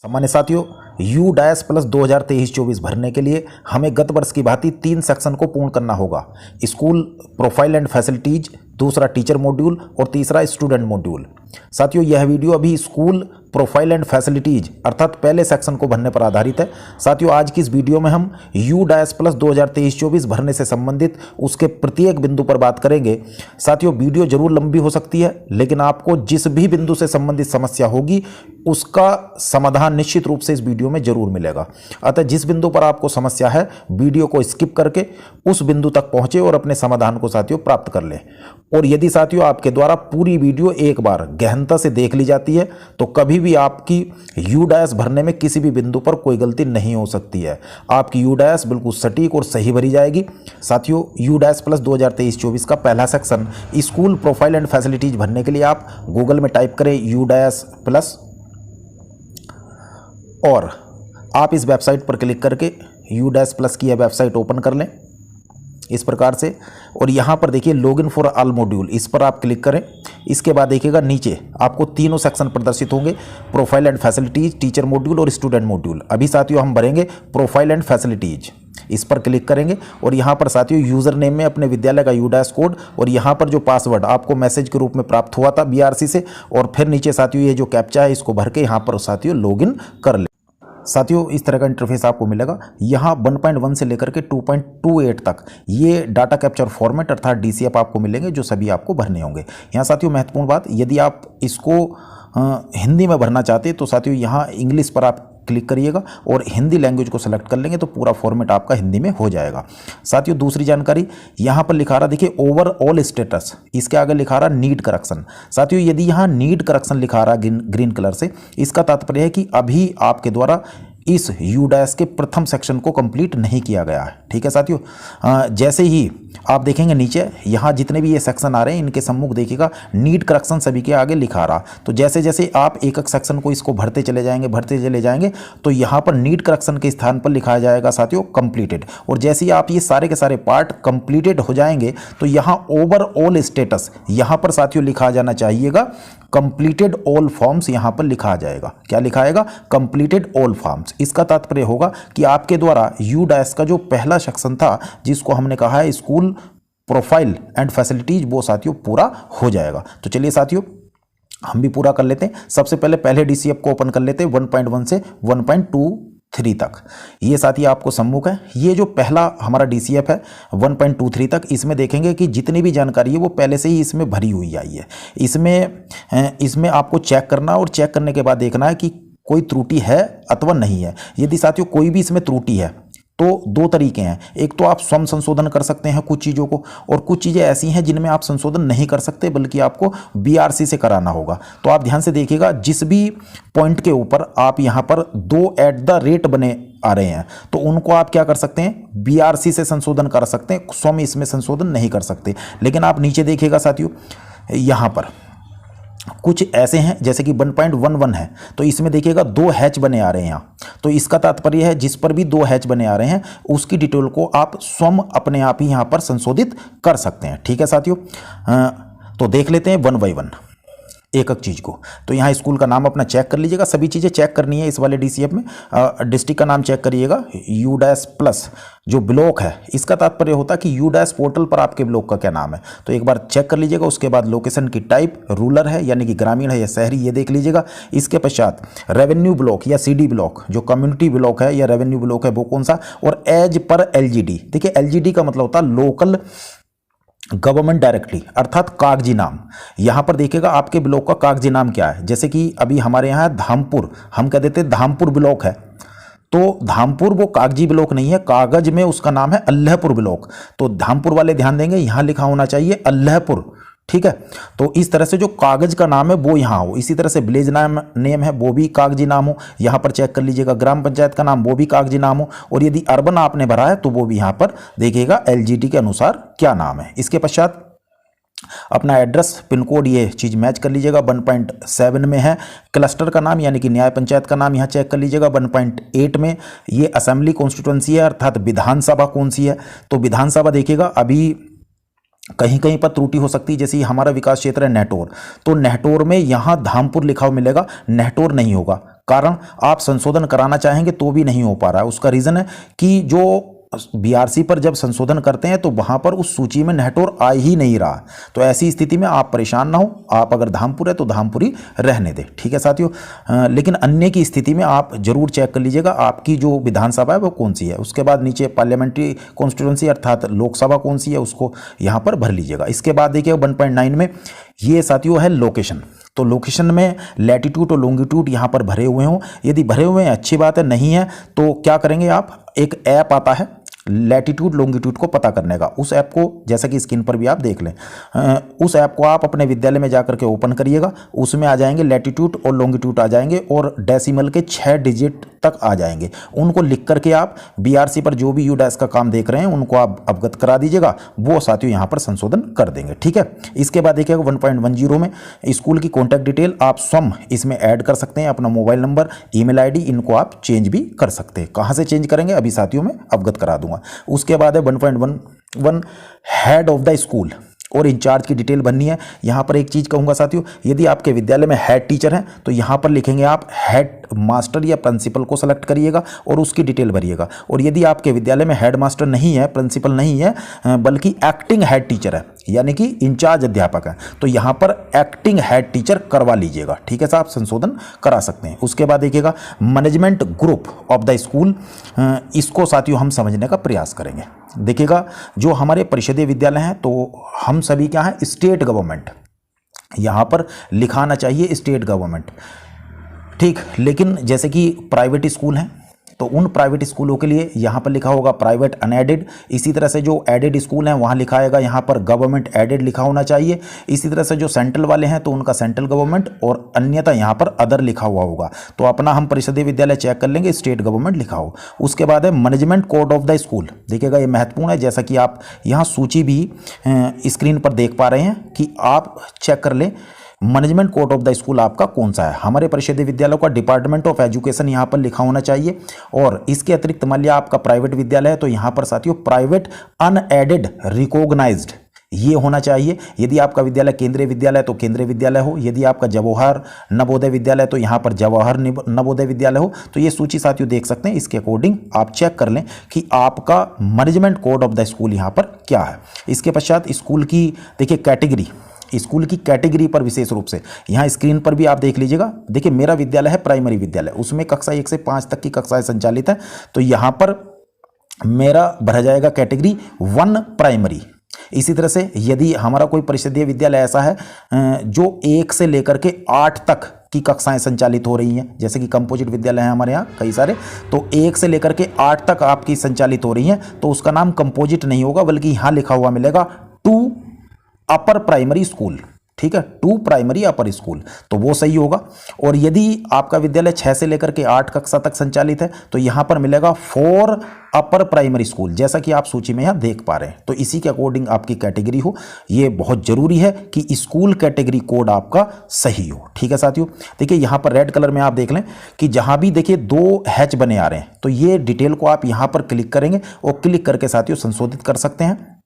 सामान्य साथियों, you dash plus 2023-24 भरने के लिए हमें गत वर्ष की भांति 3 सेक्शन को पूर्ण करना होगा। स्कूल प्रोफाइल एंड फैसिलिटीज, दूसरा टीचर मॉड्यूल और तीसरा स्टूडेंट मॉड्यूल। साथियों, यह वीडियो अभी स्कूल प्रोफाइल एंड फैसिलिटीज अर्थात पहले सेक्शन को भरने पर आधारित है। साथियों, आज की इस वीडियो में हम यू डैश प्लस 2023-24 भरने से संबंधित उसके प्रत्येक बिंदु पर बात करेंगे। साथियों, वीडियो जरूर लंबी हो सकती है, लेकिन आपको जिस भी बिंदु से संबंधित समस्या होगी उसका समाधान निश्चित रूप से इस वीडियो में जरूर मिलेगा। अतः जिस बिंदु पर आपको समस्या है, वीडियो को स्किप करके उस बिंदु तक पहुंचे और अपने समाधान को साथियों प्राप्त कर लें। और यदि साथियों आपके द्वारा पूरी वीडियो एक बार गहनता से देख ली जाती है तो कभी भी आपकी यू डैश भरने में किसी भी बिंदु पर कोई गलती नहीं हो सकती है। आपकी यू डैश बिल्कुल सटीक और सही भरी जाएगी। साथियों, यू डैश प्लस 2023-24 का पहला section school profile and facilities भरने के लिए आप गूगल में टाइप करें यू डैश प्लस और आप इस वेबसाइट पर क्लिक करके यू डैश प्लस की यह वेबसाइट ओपन कर लें इस प्रकार से। और यहाँ पर देखिए लॉगिन फॉर ऑल मॉड्यूल, इस पर आप क्लिक करें। इसके बाद देखिएगा नीचे आपको तीनों सेक्शन प्रदर्शित होंगे, profile and facilities, teacher module और स्टूडेंट मॉड्यूल। अभी साथियों हम भरेंगे प्रोफाइल एंड फैसिलिटीज, इस पर क्लिक करेंगे और यहाँ पर साथियों यूज़र नेम में अपने विद्यालय का यू डैश कोड और यहाँ पर जो पासवर्ड आपको मैसेज के रूप में प्राप्त हुआ था BRC से, और फिर नीचे साथियों ये जो कैप्चा है इसको भर के यहाँ पर साथियों लॉगिन कर ले। साथियों, इस तरह का इंटरफेस आपको मिलेगा। यहाँ 1.1 से लेकर के 2.28 तक ये डाटा कैप्चर फॉर्मेट अर्थात DCF आपको मिलेंगे, जो सभी आपको भरने होंगे। यहाँ साथियों महत्वपूर्ण बात, यदि आप इसको हिंदी में भरना चाहते हैं तो साथियों यहाँ इंग्लिश पर आप क्लिक करिएगा और हिंदी लैंग्वेज को सेलेक्ट कर लेंगे तो पूरा फॉर्मेट आपका हिंदी में हो जाएगा। साथियों, दूसरी जानकारी यहाँ पर लिखा रहा देखिए ओवरऑल स्टेटस, इसके आगे लिखा रहा नीड करेक्शन। साथियों, यदि यहाँ नीड करेक्शन लिखा रहा ग्रीन कलर से, इसका तात्पर्य है कि अभी आपके द्वारा इस यू डैश के प्रथम सेक्शन को कंप्लीट नहीं किया गया है। ठीक है साथियों, जैसे ही आप देखेंगे नीचे यहाँ जितने भी ये सेक्शन आ रहे हैं इनके सम्मुख देखिएगा नीड करेक्शन सभी के आगे लिखा रहा। तो जैसे जैसे आप एक एक सेक्शन को इसको भरते चले जाएंगे तो यहाँ पर नीड करेक्शन के स्थान पर लिखा जाएगा साथियों कंप्लीटेड। और जैसे ही आप ये सारे के सारे पार्ट कंप्लीटेड हो जाएंगे तो यहाँ ओवरऑल स्टेटस यहाँ पर साथियों लिखा जाना चाहिएगा कंप्लीटेड ऑल फॉर्म्स, यहाँ पर लिखा जाएगा। क्या लिखा आएगा? Completed all forms. इसका तात्पर्य होगा कि आपके द्वारा यू डैश का जो पहला सेक्शन था जिसको हमने कहा है स्कूल प्रोफाइल एंड फैसिलिटीज, वो साथियों पूरा हो जाएगा। तो चलिए साथियों हम भी पूरा कर लेते हैं। सबसे पहले DCF को ओपन कर लेते हैं 1.1 से 1.23 तक। ये साथी आपको सम्मुख है। ये जो पहला हमारा DCF है 1.23 तक, इसमें देखेंगे कि जितनी भी जानकारी है वो पहले से ही इसमें भरी हुई आई है। इसमें आपको चेक करना और चेक करने के बाद देखना है कि कोई त्रुटि है अथवा नहीं है। यदि साथियों कोई भी इसमें त्रुटि है तो दो तरीके हैं। एक तो आप स्वयं संशोधन कर सकते हैं कुछ चीज़ों को, और कुछ चीज़ें ऐसी हैं जिनमें आप संशोधन नहीं कर सकते बल्कि आपको BRC से कराना होगा। तो आप ध्यान से देखिएगा, जिस भी पॉइंट के ऊपर आप यहाँ पर 2@ बने आ रहे हैं तो उनको आप क्या कर सकते हैं, BRC से संशोधन कर सकते हैं, स्वयं इसमें संशोधन नहीं कर सकते। लेकिन आप नीचे देखिएगा साथियों, यहाँ पर कुछ ऐसे हैं जैसे कि 1.11 है तो इसमें देखिएगा 2 हैच बने आ रहे हैं यहाँ। तो इसका तात्पर्य है जिस पर भी 2 हैच बने आ रहे हैं उसकी डिटेल को आप स्वयं अपने आप ही यहाँ पर संशोधित कर सकते हैं। ठीक है साथियों, तो देख लेते हैं 1 by 1 एक एक चीज़ को। तो यहाँ स्कूल का नाम अपना चेक कर लीजिएगा, सभी चीज़ें चेक करनी है इस वाले DCF में। डिस्ट्रिक्ट का नाम चेक करिएगा, यू डैश प्लस जो ब्लॉक है इसका तात्पर्य होता है कि यू डैश पोर्टल पर आपके ब्लॉक का क्या नाम है, तो एक बार चेक कर लीजिएगा। उसके बाद लोकेशन की टाइप रूरल है यानी कि ग्रामीण है या शहरी, ये देख लीजिएगा। इसके पश्चात रेवेन्यू ब्लॉक या CD ब्लॉक, जो कम्युनिटी ब्लॉक है या रेवेन्यू ब्लॉक है वो कौन सा, और एज पर LGD। देखिए LGD का मतलब होता है लोकल गवर्नमेंट डायरेक्टली अर्थात कागजी नाम। यहाँ पर देखिएगा आपके ब्लॉक का कागजी नाम क्या है। जैसे कि अभी हमारे यहाँ धामपुर, हम कह देते हैं धामपुर ब्लॉक है, तो धामपुर वो कागजी ब्लॉक नहीं है, कागज में उसका नाम है अल्लाहपुर ब्लॉक। तो धामपुर वाले ध्यान देंगे, यहाँ लिखा होना चाहिए अल्लाहपुर। ठीक है, तो इस तरह से जो कागज का नाम है वो यहाँ हो। इसी तरह से विलेज नेम है वो भी कागजी नाम हो, यहाँ पर चेक कर लीजिएगा। ग्राम पंचायत का नाम वो भी कागजी नाम हो, और यदि अर्बन आपने भरा है तो वो भी यहाँ पर देखिएगा LGD के अनुसार क्या नाम है। इसके पश्चात अपना एड्रेस पिन कोड ये चीज़ मैच कर लीजिएगा। 1.7 में है क्लस्टर का नाम यानी कि न्याय पंचायत का नाम, यहाँ चेक कर लीजिएगा। 1.8 में ये असेंबली कॉन्स्टिट्यूंसी है अर्थात विधानसभा कौन सी है, तो विधानसभा देखिएगा अभी कहीं कहीं पर त्रुटि हो सकती है। जैसे हमारा विकास क्षेत्र है नेटौर, तो नेटौर में यहाँ धामपुर लिखा हुआ मिलेगा, नेटौर नहीं होगा, कारण आप संशोधन कराना चाहेंगे तो भी नहीं हो पा रहा है। उसका रीज़न है कि जो बीआरसी पर जब संशोधन करते हैं तो वहां पर उस सूची में नेटोर आ ही नहीं रहा। तो ऐसी स्थिति में आप परेशान ना हो, आप अगर धामपुर है तो धामपुरी रहने दें, ठीक है साथियों। लेकिन अन्य की स्थिति में आप जरूर चेक कर लीजिएगा आपकी जो विधानसभा है वो कौन सी है। उसके बाद नीचे पार्लियामेंट्री कॉन्स्टिट्यूंसी अर्थात लोकसभा कौन सी है उसको यहाँ पर भर लीजिएगा। इसके बाद देखिए 1.9 में ये साथियों है लोकेशन। तो लोकेशन में लैटिट्यूड और लॉन्गिट्यूड यहाँ पर भरे हुए हों, यदि भरे हुए हैं अच्छी बात है, नहीं है तो क्या करेंगे आप, एक ऐप आता है लैटिट्यूड लॉन्गिट्यूड को पता करने का। उस ऐप को जैसा कि स्क्रीन पर भी आप देख लें, उस ऐप को आप अपने विद्यालय में जाकर के ओपन करिएगा। उसमें आ जाएंगे लैटिट्यूड और लॉन्गिट्यूड आ जाएंगे और डेसिमल के 6 डिजिट तक आ जाएंगे। उनको लिख करके आप बीआरसी पर जो भी यूडैस का काम देख रहे हैं उनको आप अवगत करा दीजिएगा, वो साथियों यहाँ पर संशोधन कर देंगे, ठीक है। इसके बाद देखिएगा 1.10 में स्कूल की कॉन्टैक्ट डिटेल आप स्वयं इसमें ऐड कर सकते हैं, अपना मोबाइल नंबर, ईमेल आईडी, इनको आप चेंज भी कर सकते हैं। कहाँ से चेंज करेंगे अभी साथियों में अवगत करा दूंगा। उसके बाद है 1.11 हेड ऑफ द स्कूल और इंचार्ज की डिटेल बननी है। यहाँ पर एक चीज़ कहूँगा साथियों, यदि आपके विद्यालय में हेड टीचर हैं तो यहाँ पर लिखेंगे आप हेड मास्टर या प्रिंसिपल को सेलेक्ट करिएगा और उसकी डिटेल भरिएगा। और यदि आपके विद्यालय में हेड मास्टर नहीं है, प्रिंसिपल नहीं है, बल्कि एक्टिंग हेड टीचर है यानी कि इंचार्ज अध्यापक है, तो यहाँ पर एक्टिंग हेड टीचर करवा लीजिएगा, ठीक है साहब, संशोधन करा सकते हैं। उसके बाद देखिएगा management group of the school, इसको साथियों हम समझने का प्रयास करेंगे। देखिएगा जो हमारे परिषदीय विद्यालय हैं तो हम सभी क्या हैं, स्टेट गवर्नमेंट, यहाँ पर लिखाना चाहिए स्टेट गवर्नमेंट, ठीक। लेकिन जैसे कि प्राइवेट स्कूल हैं तो उन प्राइवेट स्कूलों के लिए यहाँ पर लिखा होगा प्राइवेट अनएडेड। इसी तरह से जो एडेड स्कूल हैं वहाँ लिखा आएगा यहाँ पर गवर्नमेंट एडेड लिखा होना चाहिए। इसी तरह से जो सेंट्रल वाले हैं तो उनका सेंट्रल गवर्नमेंट और अन्यथा यहाँ पर अदर लिखा हुआ होगा। तो अपना हम परिषदीय विद्यालय चेक कर लेंगे, स्टेट गवर्नमेंट लिखा हो। उसके बाद है management code of the school. देखिएगा ये महत्वपूर्ण है, जैसा कि आप यहाँ सूची भी स्क्रीन पर देख पा रहे हैं कि आप चेक कर लें management code of the school आपका कौन सा है। हमारे परिषदीय विद्यालयों का डिपार्टमेंट ऑफ एजुकेशन यहाँ पर लिखा होना चाहिए। और इसके अतिरिक्त मान लिया आपका प्राइवेट विद्यालय है तो यहाँ पर साथियों प्राइवेट अनएडेड रिकॉग्नाइज्ड ये होना चाहिए। यदि आपका विद्यालय केंद्रीय विद्यालय तो केंद्रीय विद्यालय हो, यदि आपका जवाहर नवोदय विद्यालय तो यहाँ पर जवाहर नवोदय विद्यालय हो। तो ये सूची साथियों देख सकते हैं, इसके अकॉर्डिंग आप चेक कर लें कि आपका management code of the school यहाँ पर क्या है। इसके पश्चात स्कूल की देखिए कैटेगरी, स्कूल की कैटेगरी पर विशेष रूप से यहाँ स्क्रीन पर भी आप देख लीजिएगा। देखिए मेरा विद्यालय है प्राइमरी विद्यालय, उसमें कक्षा 1 से 5 तक की कक्षाएं संचालित हैं। तो यहाँ पर मेरा भरा जाएगा कैटेगरी 1 प्राइमरी। इसी तरह से यदि हमारा कोई परिषदीय विद्यालय ऐसा है जो 1 से लेकर के 8 तक की कक्षाएं संचालित हो रही हैं, जैसे कि कंपोजिट विद्यालय हैं हमारे यहाँ कई सारे, तो 1 से लेकर के 8 तक आपकी संचालित हो रही हैं, तो उसका नाम कंपोजिट नहीं होगा बल्कि यहाँ लिखा हुआ मिलेगा 2 अपर प्राइमरी स्कूल, ठीक है, 2 प्राइमरी अपर स्कूल, तो वो सही होगा। और यदि आपका विद्यालय 6 से लेकर के 8 कक्षा तक संचालित है तो यहाँ पर मिलेगा 4 अपर प्राइमरी स्कूल, जैसा कि आप सूची में यहाँ देख पा रहे हैं। तो इसी के अकॉर्डिंग आपकी कैटेगरी हो, ये बहुत जरूरी है कि स्कूल कैटेगरी कोड आपका सही हो, ठीक है साथियों। देखिए यहाँ पर रेड कलर में आप देख लें कि जहाँ भी देखिए 2 हैच बने आ रहे हैं तो ये डिटेल को आप यहाँ पर क्लिक करेंगे और क्लिक करके साथियों संशोधित कर सकते हैं।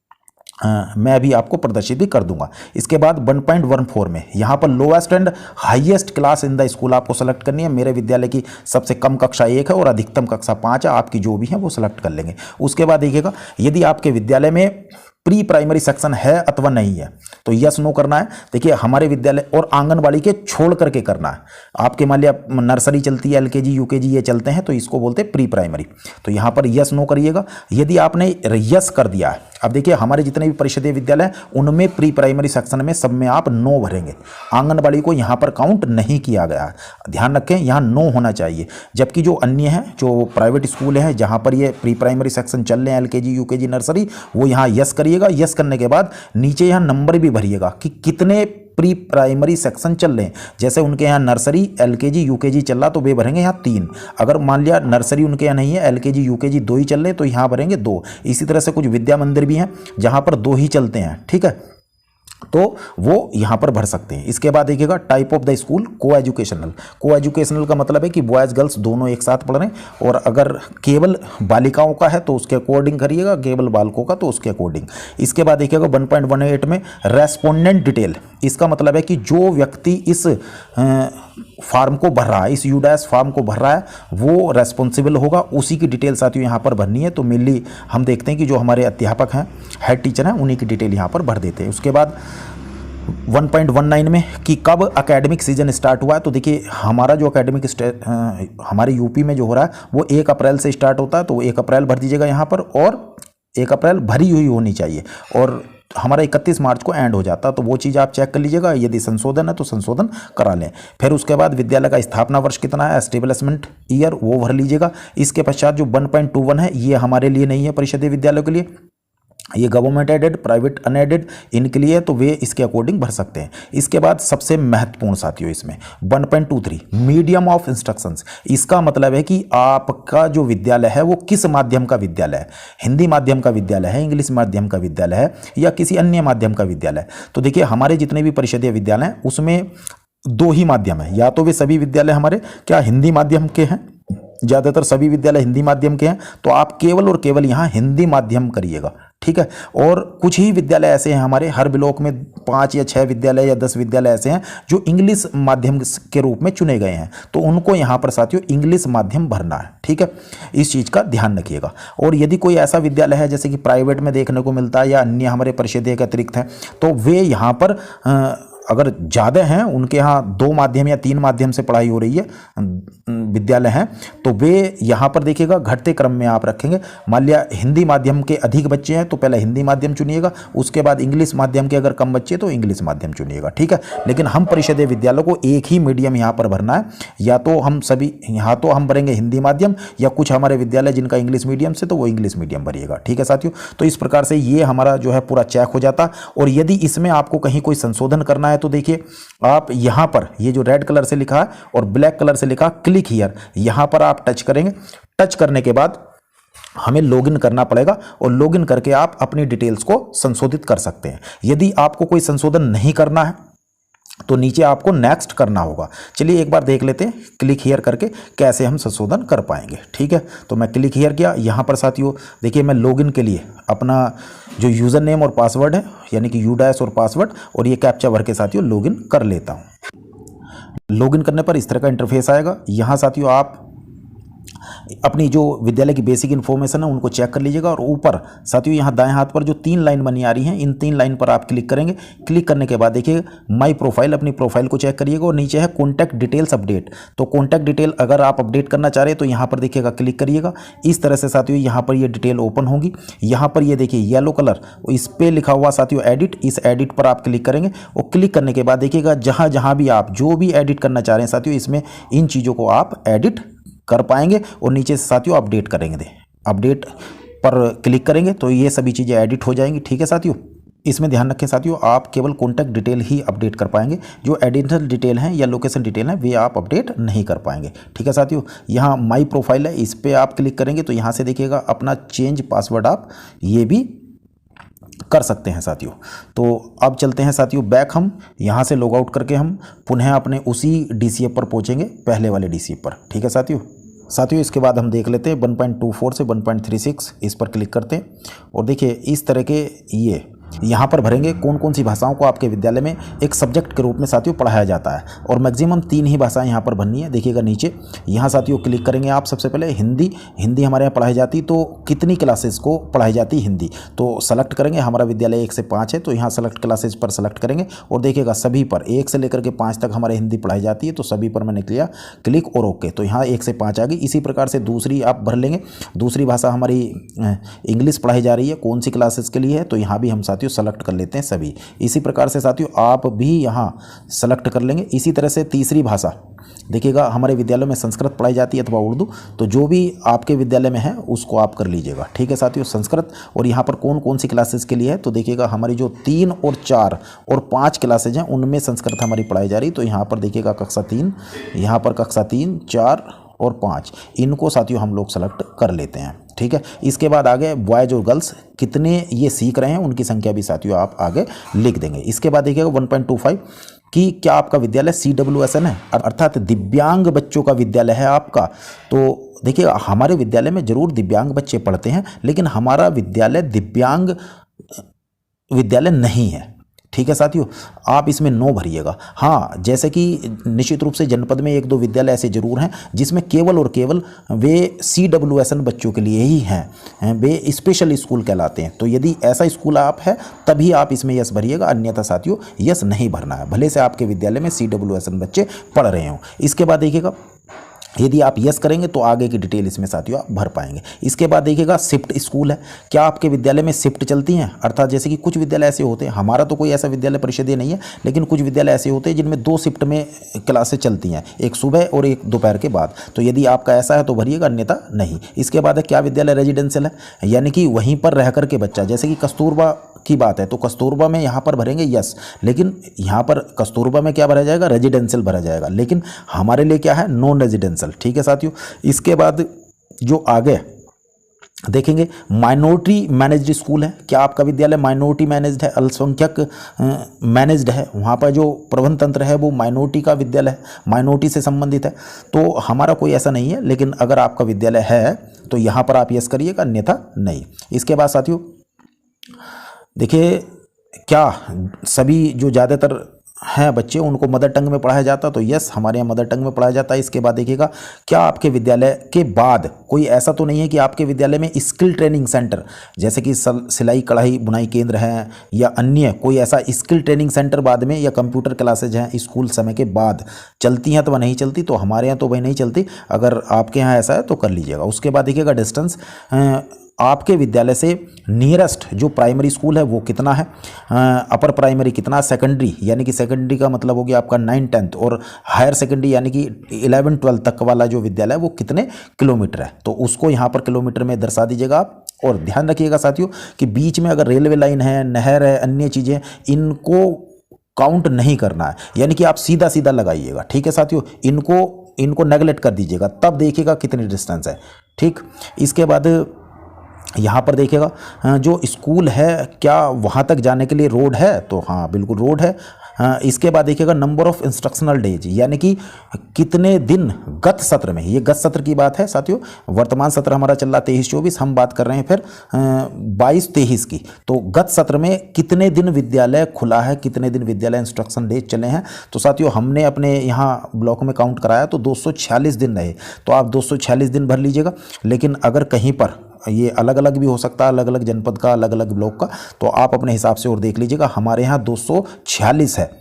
मैं अभी आपको प्रदर्शित भी कर दूंगा। इसके बाद 1.14 में यहाँ पर lowest and highest class in the school आपको सेलेक्ट करनी है। मेरे विद्यालय की सबसे कम कक्षा 1 है और अधिकतम कक्षा 5 है, आपकी जो भी है वो सेलेक्ट कर लेंगे। उसके बाद देखिएगा यदि आपके विद्यालय में प्री प्राइमरी सेक्शन है अथवा नहीं है तो यस नो करना है। देखिए हमारे विद्यालय और आंगनबाड़ी के छोड़ करके करना है। आपके मान लिया नर्सरी चलती है, एलकेजी यूकेजी ये चलते हैं तो इसको बोलते हैं प्री प्राइमरी, तो यहाँ पर यस नो करिएगा। यदि आपने यस कर दिया है, अब देखिए हमारे जितने भी परिषदीय विद्यालय हैं उनमें प्री प्राइमरी सेक्शन में सब में आप नो भरेंगे, आंगनबाड़ी को यहाँ पर काउंट नहीं किया गया है, ध्यान रखें यहाँ नो होना चाहिए। जबकि जो अन्य हैं जो प्राइवेट स्कूल हैं जहाँ पर ये प्री प्राइमरी सेक्शन चल रहे हैं, एलकेजी यूकेजी नर्सरी, वो यहाँ यस करिएगा। यस करने के बाद नीचे यहाँ नंबर भी भरिएगा कि कितने प्री प्राइमरी सेक्शन चल रहे हैं। जैसे उनके यहाँ नर्सरी एलकेजी यूकेजी चल रहा तो वे भरेंगे यहाँ 3। अगर मान लिया नर्सरी उनके यहाँ नहीं है, एलकेजी यूकेजी 2 ही चल रहे हैं तो यहाँ भरेंगे 2। इसी तरह से कुछ विद्या मंदिर भी हैं जहाँ पर 2 ही चलते हैं, ठीक है, तो वो यहाँ पर भर सकते हैं। इसके बाद देखिएगा टाइप ऑफ द स्कूल को एजुकेशनल। को एजुकेशनल का मतलब है कि बॉयज़ गर्ल्स दोनों एक साथ पढ़ रहे हैं, और अगर केवल बालिकाओं का है तो उसके अकॉर्डिंग करिएगा, केवल बालकों का तो उसके अकॉर्डिंग। इसके बाद देखिएगा 1.18 में रेस्पोंडेंट डिटेल। इसका मतलब है कि जो व्यक्ति इस फॉर्म को भर रहा है, इस यूडैश फॉर्म को भर रहा है, वो रेस्पॉन्सिबल होगा, उसी की डिटेल साथियों यहाँ पर भरनी है। तो मेनली हम देखते हैं कि जो हमारे अध्यापक हैं, हेड टीचर हैं, उन्हीं की डिटेल यहाँ पर भर देते हैं। उसके बाद 1.19 में कि कब एकेडमिक सीजन स्टार्ट हुआ है, तो देखिए हमारा जो एकेडमिक हमारे यूपी में जो हो रहा है वो 1 अप्रैल से स्टार्ट होता है, तो 1 अप्रैल भर दीजिएगा यहाँ पर, और 1 अप्रैल भरी हुई होनी चाहिए, और हमारा 31 मार्च को एंड हो जाता है, तो वो चीज़ आप चेक कर लीजिएगा। यदि संशोधन है तो संशोधन करा लें। फिर उसके बाद विद्यालय का स्थापना वर्ष कितना है, एस्टेब्लिशमेंट ईयर, वो भर लीजिएगा। इसके पश्चात जो 1.21 है ये हमारे लिए नहीं है, परिषदीय विद्यालयों के लिए, ये गवर्नमेंट एडेड, प्राइवेट अनएडेड, इनके लिए, तो वे इसके अकॉर्डिंग भर सकते हैं। इसके बाद सबसे महत्वपूर्ण साथियों इसमें 1.23 मीडियम ऑफ इंस्ट्रक्शंस। इसका मतलब है कि आपका जो विद्यालय है वो किस माध्यम का विद्यालय है, हिंदी माध्यम का विद्यालय है, इंग्लिश माध्यम का विद्यालय है, या किसी अन्य माध्यम का विद्यालय है। तो देखिए हमारे जितने भी परिषदीय विद्यालय हैं उसमें 2 ही माध्यम है, या तो वे सभी विद्यालय हमारे क्या हिंदी माध्यम के हैं, ज़्यादातर सभी विद्यालय हिंदी माध्यम के हैं, तो आप केवल और केवल यहाँ हिंदी माध्यम करिएगा, ठीक है। और कुछ ही विद्यालय ऐसे हैं हमारे, हर ब्लॉक में 5 या 6 विद्यालय या 10 विद्यालय ऐसे हैं जो इंग्लिश माध्यम के रूप में चुने गए हैं, तो उनको यहाँ पर साथियों इंग्लिश माध्यम भरना है, ठीक है। इस चीज़ का ध्यान रखिएगा। और यदि कोई ऐसा विद्यालय है जैसे कि प्राइवेट में देखने को मिलता है या अन्य हमारे परिषदीय के अतिरिक्त हैं, तो वे यहाँ पर अगर ज़्यादा हैं, उनके यहाँ 2 माध्यम या 3 माध्यम से पढ़ाई हो रही है विद्यालय हैं, तो वे यहाँ पर देखिएगा घटते क्रम में आप रखेंगे। मान लिया हिंदी माध्यम के अधिक बच्चे हैं तो पहले हिंदी माध्यम चुनिएगा, उसके बाद इंग्लिश माध्यम के अगर कम बच्चे तो इंग्लिश माध्यम चुनिएगा, ठीक है। लेकिन हम परिषदीय विद्यालयों को एक ही मीडियम यहाँ पर भरना है, या तो हम सभी यहाँ तो हम भरेंगे हिंदी माध्यम, या कुछ हमारे विद्यालय जिनका इंग्लिश मीडियम से तो वो इंग्लिश मीडियम भरिएगा, ठीक है साथियों। तो इस प्रकार से ये हमारा जो है पूरा चेक हो जाता। और यदि इसमें आपको कहीं कोई संशोधन करना है तो देखिए आप यहां पर ये जो रेड कलर से लिखा है और ब्लैक कलर से लिखा क्लिक हियर, यहां पर आप टच करेंगे। टच करने के बाद हमें लॉगिन करना पड़ेगा, और लॉगिन करके आप अपनी डिटेल्स को संशोधित कर सकते हैं। यदि आपको कोई संशोधन नहीं करना है तो नीचे आपको नेक्स्ट करना होगा। चलिए एक बार देख लेते हैं क्लिक हियर करके कैसे हम संशोधन कर पाएंगे, ठीक है। तो मैं क्लिक हियर किया, यहाँ पर साथियों देखिए मैं लॉगिन के लिए अपना जो यूज़र नेम और पासवर्ड है, यानी कि यूडैश और पासवर्ड और ये कैप्चा भर के साथियों लॉगिन कर लेता हूँ। लॉगिन करने पर इस तरह का इंटरफेस आएगा। यहाँ साथियों आप अपनी जो विद्यालय की बेसिक इन्फॉर्मेशन है उनको चेक कर लीजिएगा, और ऊपर साथियों यहाँ दाएं हाथ पर जो 3 लाइन बनी आ रही हैं, इन 3 लाइन पर आप क्लिक करेंगे। क्लिक करने के बाद देखिए माई प्रोफाइल, अपनी प्रोफाइल को चेक करिएगा, और नीचे है कॉन्टैक्ट डिटेल्स अपडेट। तो कॉन्टैक्ट डिटेल अगर आप अपडेट करना चाह रहे हैं तो यहाँ पर देखिएगा क्लिक करिएगा। इस तरह से साथियों यहाँ पर ये डिटेल ओपन होगी। यहाँ पर ये देखिए येलो कलर, इस पर लिखा हुआ साथियों एडिट, इस एडिट पर आप क्लिक करेंगे, और क्लिक करने के बाद देखिएगा जहाँ जहाँ भी आप जो भी एडिट करना चाह रहे हैं साथियों, इसमें इन चीज़ों को आप एडिट कर पाएंगे। और नीचे से साथियों अपडेट करेंगे, अपडेट पर क्लिक करेंगे तो ये सभी चीज़ें एडिट हो जाएंगी, ठीक है साथियों। इसमें ध्यान रखें साथियों, आप केवल कॉन्टैक्ट डिटेल ही अपडेट कर पाएंगे, जो एडिशनल डिटेल हैं या लोकेशन डिटेल हैं वे आप अपडेट नहीं कर पाएंगे, ठीक है साथियों। यहाँ माई प्रोफाइल है, इस पर आप क्लिक करेंगे तो यहाँ से देखिएगा अपना चेंज पासवर्ड आप ये भी कर सकते हैं साथियों। तो अब चलते हैं साथियों बैक, हम यहाँ से लॉग आउट करके हम पुनः अपने उसी DCF पर पहुँचेंगे, पहले वाले DCF पर, ठीक है साथियों। इसके बाद हम देख लेते हैं 1.24 से 1.36, इस पर क्लिक करते हैं, और देखिए इस तरह के ये यहाँ पर भरेंगे कौन कौन सी भाषाओं को आपके विद्यालय में एक सब्जेक्ट के रूप में साथियों पढ़ाया जाता है, और मैक्सिमम 3 ही भाषाएं यहाँ पर भरनी है। देखिएगा नीचे यहाँ साथियों क्लिक करेंगे आप। सबसे पहले हिंदी हमारे यहाँ पढ़ाई जाती, तो कितनी क्लासेस को पढ़ाई जाती हिंदी, तो सेलेक्ट करेंगे। हमारा विद्यालय 1 से 5 है तो यहाँ सेलेक्ट क्लासेस पर सेलेक्ट करेंगे, और देखिएगा सभी पर 1 से लेकर के 5 तक हमारे हिंदी पढ़ाई जाती है, तो सभी पर मैंने किया क्लिक और ओके, तो यहाँ 1 से 5 आ गई। इसी प्रकार से दूसरी आप भर लेंगे, दूसरी भाषा हमारी इंग्लिश पढ़ाई जा रही है, कौन सी क्लासेस के लिए है, तो यहाँ भी हम साथियों सेलेक्ट कर लेते हैं सभी। इसी प्रकार से साथियों आप भी यहाँ सेलेक्ट कर लेंगे। इसी तरह से तीसरी भाषा देखिएगा हमारे विद्यालय में संस्कृत पढ़ाई जाती है अथवा उर्दू, तो जो भी आपके विद्यालय में है उसको आप कर लीजिएगा, ठीक है साथियों, संस्कृत। और यहाँ पर कौन कौन सी क्लासेस के लिए है, तो देखिएगा हमारी जो 3 और 4 और 5 क्लासेज हैं उनमें संस्कृत हमारी पढ़ाई जा रही, तो यहाँ पर देखिएगा कक्षा 3, यहाँ पर कक्षा 3, 4 और 5, इनको साथियों हम लोग सेलेक्ट कर लेते हैं, ठीक है। इसके बाद आगे बॉयज़ और गर्ल्स कितने ये सीख रहे हैं उनकी संख्या भी साथियों आप आगे लिख देंगे। इसके बाद देखिएगा 1.25 कि क्या आपका विद्यालय CWSN है, अर्थात दिव्यांग बच्चों का विद्यालय है आपका। तो देखिए हमारे विद्यालय में जरूर दिव्यांग बच्चे पढ़ते हैं, लेकिन हमारा विद्यालय दिव्यांग विद्यालय नहीं है, ठीक है साथियों, आप इसमें नो भरिएगा। हाँ, जैसे कि निश्चित रूप से जनपद में 1-2 विद्यालय ऐसे जरूर हैं जिसमें केवल और केवल वे CWSN बच्चों के लिए ही हैं, वे स्पेशल स्कूल कहलाते हैं। तो यदि ऐसा स्कूल आप है तभी आप इसमें यस भरिएगा, अन्यथा साथियों यस नहीं भरना है, भले से आपके विद्यालय में CWSN बच्चे पढ़ रहे हों। इसके बाद देखिएगा, यदि आप यस करेंगे तो आगे की डिटेल इसमें साथियों आप भर पाएंगे। इसके बाद देखिएगा शिफ्ट स्कूल है, क्या आपके विद्यालय में शिफ्ट चलती हैं? अर्थात जैसे कि कुछ विद्यालय ऐसे होते हैं, हमारा तो कोई ऐसा विद्यालय परिषदीय नहीं है, लेकिन कुछ विद्यालय ऐसे होते हैं जिनमें 2 शिफ्ट में क्लासें चलती हैं, एक सुबह और एक दोपहर के बाद। तो यदि आपका ऐसा है तो भरिएगा, अन्यथा नहीं। इसके बाद है क्या विद्यालय रेजिडेंशियल है, यानी कि वहीं पर रह करके बच्चा, जैसे कि कस्तूरबा की बात है तो कस्तूरबा में यहाँ पर भरेंगे यस, लेकिन यहाँ पर कस्तूरबा में क्या भरा जाएगा? रेजिडेंशियल भरा जाएगा, लेकिन हमारे लिए क्या है? Non residential. ठीक है साथियों, इसके बाद जो आगे देखेंगे माइनॉरिटी मैनेज्ड स्कूल है, क्या आपका विद्यालय माइनॉरिटी मैनेज्ड है, अल्पसंख्यक मैनेज्ड है, वहाँ पर जो प्रबंध तंत्र है वो माइनॉरिटी का विद्यालय है, माइनॉरिटी से संबंधित है। तो हमारा कोई ऐसा नहीं है, लेकिन अगर आपका विद्यालय है तो यहाँ पर आप यस करिएगा, अन्यथा नहीं। इसके बाद साथियों देखिए, क्या सभी जो ज़्यादातर हैं बच्चे उनको मदर टंग में पढ़ाया जाता है? तो यस, हमारे यहाँ मदर टंग में पढ़ाया जाता है। इसके बाद देखिएगा, क्या आपके विद्यालय के बाद कोई ऐसा तो नहीं है कि आपके विद्यालय में स्किल ट्रेनिंग सेंटर, जैसे कि सिलाई कढ़ाई बुनाई केंद्र हैं या अन्य कोई ऐसा स्किल ट्रेनिंग सेंटर बाद में, या कंप्यूटर क्लासेज हैं स्कूल समय के बाद चलती हैं? तो वह नहीं चलती। तो हमारे यहाँ तो वही नहीं चलती, अगर आपके यहाँ ऐसा है तो कर लीजिएगा। उसके बाद देखिएगा डिस्टेंस, आपके विद्यालय से नियरेस्ट जो प्राइमरी स्कूल है वो कितना है, अपर प्राइमरी कितना, सेकेंडरी यानी कि सेकेंडरी का मतलब हो गया आपका 9-10, और हायर सेकेंडरी यानी कि 11-12 तक वाला जो विद्यालय है वो कितने किलोमीटर है, तो उसको यहाँ पर किलोमीटर में दर्शा दीजिएगा आप। और ध्यान रखिएगा साथियों कि बीच में अगर रेलवे लाइन है, नहर है, अन्य चीज़ें, इनको काउंट नहीं करना है, यानी कि आप सीधा सीधा लगाइएगा। ठीक है साथियों, इनको नेगलेक्ट कर दीजिएगा, तब देखिएगा कितनी डिस्टेंस है। ठीक, इसके बाद यहाँ पर देखिएगा जो स्कूल है क्या वहाँ तक जाने के लिए रोड है? तो हाँ बिल्कुल रोड है। इसके बाद देखिएगा नंबर ऑफ इंस्ट्रक्शनल डेज, यानी कि कितने दिन गत सत्र में, ये गत सत्र की बात है साथियों, वर्तमान सत्र हमारा चल रहा 23-24, हम बात कर रहे हैं फिर 22-23 की। तो गत सत्र में कितने दिन विद्यालय खुला है, कितने दिन विद्यालय इंस्ट्रक्शन डेज चले हैं? तो साथियों हमने अपने यहाँ ब्लॉक में काउंट कराया तो 246 दिन रहे, तो आप 246 दिन भर लीजिएगा। लेकिन अगर कहीं पर ये अलग अलग भी हो सकता है, अलग अलग जनपद का, अलग अलग ब्लॉक का, तो आप अपने हिसाब से और देख लीजिएगा। हमारे यहाँ 246 है।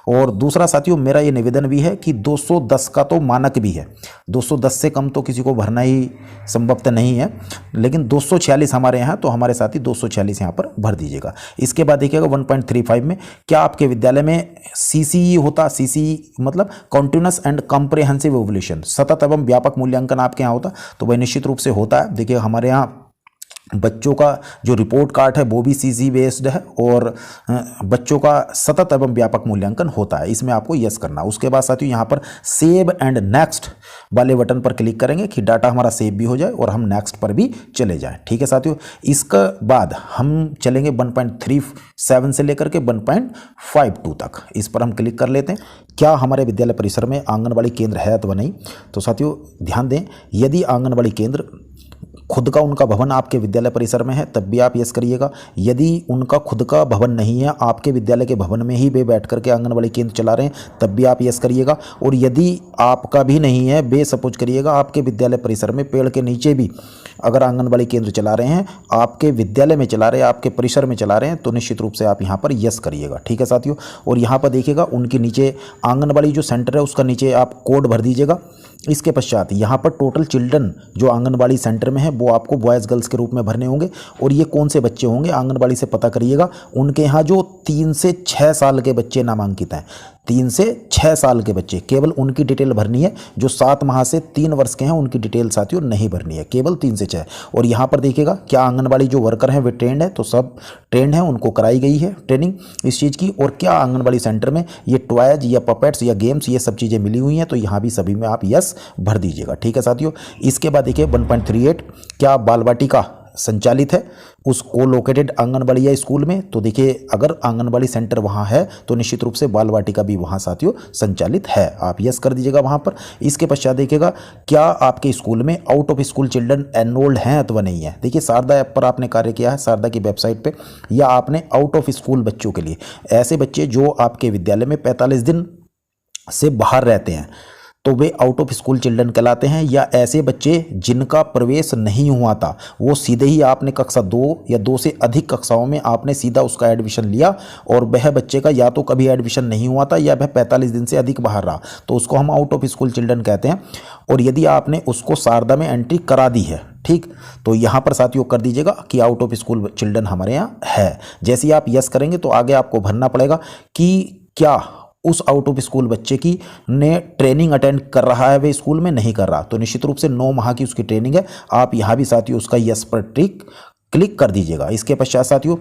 और दूसरा साथियों मेरा ये निवेदन भी है कि 210 का तो मानक भी है, 210 से कम तो किसी को भरना ही संभवतः नहीं है, लेकिन 246 हमारे यहाँ, तो हमारे साथी 246 यहाँ पर भर दीजिएगा। इसके बाद देखिएगा 1.35 में क्या आपके विद्यालय में CCE होता? CCE मतलब कॉन्टिन्यूस एंड कॉम्प्रिहेंसिव इवैल्यूएशन, सतत एवं व्यापक मूल्यांकन आपके यहाँ होता? तो वह निश्चित रूप से होता है। देखिए हमारे यहाँ बच्चों का जो रिपोर्ट कार्ड है वो भी CCE बेस्ड है, और बच्चों का सतत एवं व्यापक मूल्यांकन होता है, इसमें आपको यस करना। उसके बाद साथियों यहाँ पर सेव एंड नेक्स्ट वाले बटन पर क्लिक करेंगे कि डाटा हमारा सेव भी हो जाए और हम नेक्स्ट पर भी चले जाएं। ठीक है साथियों, इसके बाद हम चलेंगे 1.37 से लेकर के 1.52 तक, इस पर हम क्लिक कर लेते हैं। क्या हमारे विद्यालय परिसर में आंगनबाड़ी केंद्र है अथवा नहीं? तो साथियों ध्यान दें, यदि आंगनबाड़ी केंद्र खुद का उनका भवन आपके विद्यालय परिसर में है तब भी आप यस करिएगा। यदि उनका खुद का भवन नहीं है, आपके विद्यालय के भवन में ही वे बैठ करके आंगनबाड़ी केंद्र चला रहे हैं, तब भी आप यस करिएगा। और यदि आपका भी नहीं है, बे सपोज करिएगा आपके विद्यालय परिसर में पेड़ के नीचे भी अगर आंगनबाड़ी केंद्र चला रहे हैं, आपके विद्यालय में चला रहे हैं, आपके परिसर में चला रहे हैं, तो निश्चित रूप से आप यहाँ पर यस करिएगा। ठीक है साथियों, और यहाँ पर देखिएगा उनके नीचे आंगनबाड़ी जो सेंटर है उसका नीचे आप कोड भर दीजिएगा। इसके पश्चात यहाँ पर टोटल चिल्ड्रन जो आंगनबाड़ी सेंटर में है वो आपको बॉयज़ गर्ल्स के रूप में भरने होंगे, और ये कौन से बच्चे होंगे आंगनबाड़ी से पता करिएगा। उनके यहाँ जो 3 से 6 साल के बच्चे नामांकित हैं, 3 से 6 साल के बच्चे, केवल उनकी डिटेल भरनी है। जो 7 माह से 3 वर्ष के हैं उनकी डिटेल साथियों नहीं भरनी है, केवल 3 से 6। और यहाँ पर देखिएगा क्या आंगनबाड़ी जो वर्कर हैं वे ट्रेंड है? तो सब ट्रेंड हैं, उनको कराई गई है ट्रेनिंग इस चीज़ की। और क्या आंगनबाड़ी सेंटर में ये टॉयज या पपेट्स या गेम्स ये सब चीज़ें मिली हुई हैं? तो यहाँ भी सभी में आप यस भर दीजिएगा। ठीक है साथियों, इसके बाद देखिए 1.38 क्या बाल वाटिका संचालित है उस को लोकेटेड आंगनबाड़ी या स्कूल में, तो देखिए अगर आंगनबाड़ी सेंटर वहाँ है तो निश्चित रूप से बाल वाटिका भी वहाँ साथियों संचालित है, आप यस कर दीजिएगा वहाँ पर। इसके पश्चात देखिएगा क्या आपके स्कूल में out of school children enrolled हैं अथवा नहीं है। देखिए शारदा ऐप पर आपने कार्य किया है, शारदा की वेबसाइट पर, या आपने आउट ऑफ स्कूल बच्चों के लिए, ऐसे बच्चे जो आपके विद्यालय में 45 दिन से बाहर रहते हैं तो way out of school children कहलाते हैं, या ऐसे बच्चे जिनका प्रवेश नहीं हुआ था, वो सीधे ही आपने कक्षा 2 या 2 से अधिक कक्षाओं में आपने सीधा उसका एडमिशन लिया और वह बच्चे का या तो कभी एडमिशन नहीं हुआ था या वह 45 दिन से अधिक बाहर रहा, तो उसको हम आउट ऑफ स्कूल चिल्ड्रन कहते हैं। और यदि आपने उसको शारदा में एंट्री करा दी है, ठीक, तो यहाँ पर साथियों कर दीजिएगा कि आउट ऑफ स्कूल चिल्ड्रन हमारे यहाँ है। जैसे ही आप यस करेंगे तो आगे आपको भरना पड़ेगा कि क्या उस आउट ऑफ स्कूल बच्चे की ने ट्रेनिंग अटेंड कर रहा है, वे स्कूल में नहीं कर रहा, तो निश्चित रूप से 9 माह की उसकी ट्रेनिंग है। आप यहाँ भी साथियों उसका यस पर क्लिक कर दीजिएगा। इसके पश्चात साथियों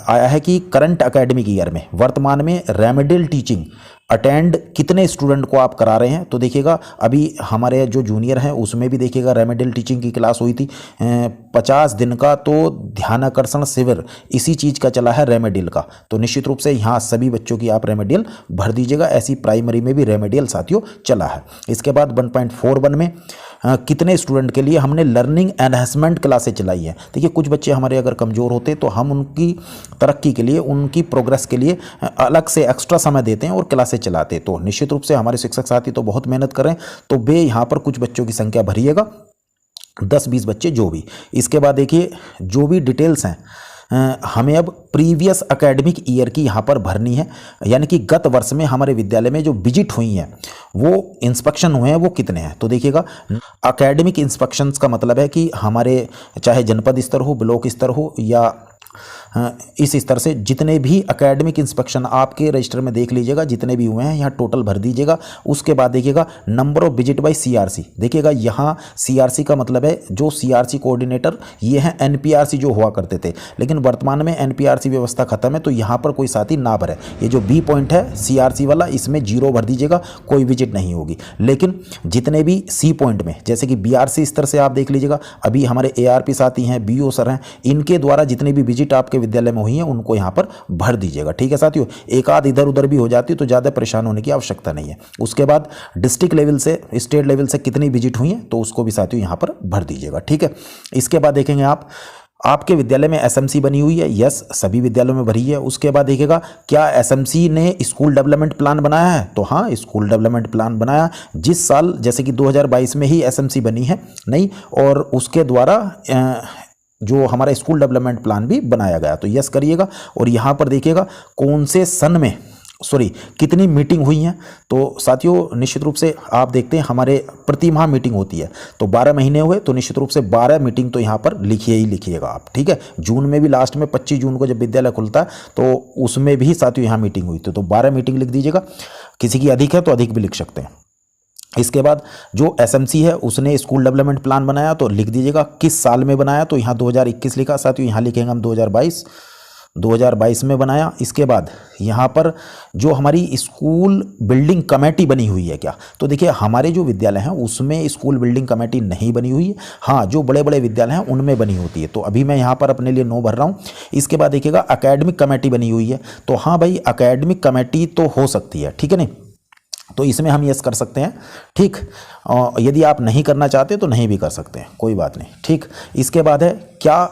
आया है कि करंट एकेडमिक ईयर में वर्तमान में रेमेडियल टीचिंग अटेंड कितने स्टूडेंट को आप करा रहे हैं, तो देखिएगा अभी हमारे जो जूनियर हैं उसमें भी देखिएगा रेमेडियल टीचिंग की क्लास हुई थी 50 दिन का, तो ध्यानाकर्षण शिविर इसी चीज़ का चला है रेमेडियल का, तो निश्चित रूप से यहाँ सभी बच्चों की आप रेमेडियल भर दीजिएगा। ऐसी प्राइमरी में भी रेमेडियल साथियों चला है। इसके बाद 1.41 में कितने स्टूडेंट के लिए हमने लर्निंग एनहेंसमेंट क्लासें चलाई हैं। देखिए कुछ बच्चे हमारे अगर कमज़ोर होते तो हम उनकी तरक्की के लिए, उनकी प्रोग्रेस के लिए अलग से एक्स्ट्रा समय देते हैं और क्लासें चलाते, तो निश्चित रूप से हमारे शिक्षक साथी तो बहुत मेहनत कर रहे हैं, तो वे यहाँ पर कुछ बच्चों की संख्या भरिएगा, 10-20 बच्चे जो भी। इसके बाद देखिए जो भी डिटेल्स हैं हमें अब प्रीवियस एकेडमिक ईयर की यहाँ पर भरनी है, यानी कि गत वर्ष में हमारे विद्यालय में जो विजिट हुई हैं, वो इंस्पेक्शन हुए हैं, वो कितने हैं। तो देखिएगा एकेडमिक इंस्पेक्शंस का मतलब है कि हमारे चाहे जनपद स्तर हो, ब्लॉक स्तर हो, या इस स्तर से जितने भी एकेडमिक इंस्पेक्शन आपके रजिस्टर में देख लीजिएगा, जितने भी हुए हैं यहाँ टोटल भर दीजिएगा। उसके बाद देखिएगा number of visit bye CRC, देखिएगा यहाँ सीआरसी का मतलब है जो सीआरसी कोऑर्डिनेटर, ये हैं एनपीआरसी जो हुआ करते थे, लेकिन वर्तमान में एनपीआरसी व्यवस्था खत्म है, तो यहाँ पर कोई साथी ना भरे। ये जो बी पॉइंट है सीआरसी वाला, इसमें 0 भर दीजिएगा, कोई विजिट नहीं होगी। लेकिन जितने भी सी पॉइंट में, जैसे कि बीआरसी स्तर से आप देख लीजिएगा, अभी हमारे एआरपी साथी हैं, बीओ सर हैं, इनके द्वारा जितने भी विजिट आपके विद्यालय में हुई है उनको यहां पर भर दीजिएगा। ठीक है साथियों, एक आध इधर उधर भी हो जाती तो ज़्यादा परेशान होने की आवश्यकता नहीं है। उसके बाद डिस्ट्रिक्ट लेवल से, स्टेट लेवल से कितनी विजिट हुई है तो उसको भी साथियों यहां पर भर दीजिएगा। ठीक है, इसके बाद देखेंगे आपके विद्यालय में एसएमसी बनी हुई है, यस सभी विद्यालयों में भरी है। उसके बाद देखिएगा क्या एसएमसी ने स्कूल डेवलपमेंट प्लान बनाया है, तो हाँ स्कूल डेवलपमेंट प्लान बनाया जिस साल, जैसे कि 2022 में ही एसएमसी बनी है नहीं, और उसके द्वारा जो हमारा स्कूल डेवलपमेंट प्लान भी बनाया गया, तो यस करिएगा। और यहाँ पर देखिएगा कौन से सन में कितनी मीटिंग हुई हैं, तो साथियों निश्चित रूप से आप देखते हैं हमारे प्रति माह मीटिंग होती है, तो 12 महीने हुए, तो निश्चित रूप से 12 मीटिंग तो यहाँ पर लिखिएगा आप। ठीक है, जून में भी लास्ट में 25 जून को जब विद्यालय खुलता है तो उसमें भी साथियों यहाँ मीटिंग हुई थी, तो 12 मीटिंग लिख दीजिएगा। किसी की अधिक है तो अधिक भी लिख सकते हैं। इसके बाद जो एसएमसी है उसने स्कूल डेवलपमेंट प्लान बनाया, तो लिख दीजिएगा किस साल में बनाया, तो यहाँ 2021 लिखा साथियों, यहाँ लिखेंगे हम 2022 में बनाया। इसके बाद यहाँ पर जो हमारी स्कूल बिल्डिंग कमेटी बनी हुई है क्या, तो देखिए हमारे जो विद्यालय हैं उसमें स्कूल बिल्डिंग कमेटी नहीं बनी हुई है, हाँ जो बड़े बड़े विद्यालय हैं उनमें बनी होती है, तो अभी मैं यहाँ पर अपने लिए 9 भर रहा हूँ। इसके बाद देखिएगा एकेडमिक कमेटी बनी हुई है, तो हाँ भाई एकेडमिक कमेटी तो हो सकती है, ठीक है नहीं, तो इसमें हम यस कर सकते हैं। ठीक, यदि आप नहीं करना चाहते तो नहीं भी कर सकते हैं, कोई बात नहीं। ठीक, इसके बाद है क्या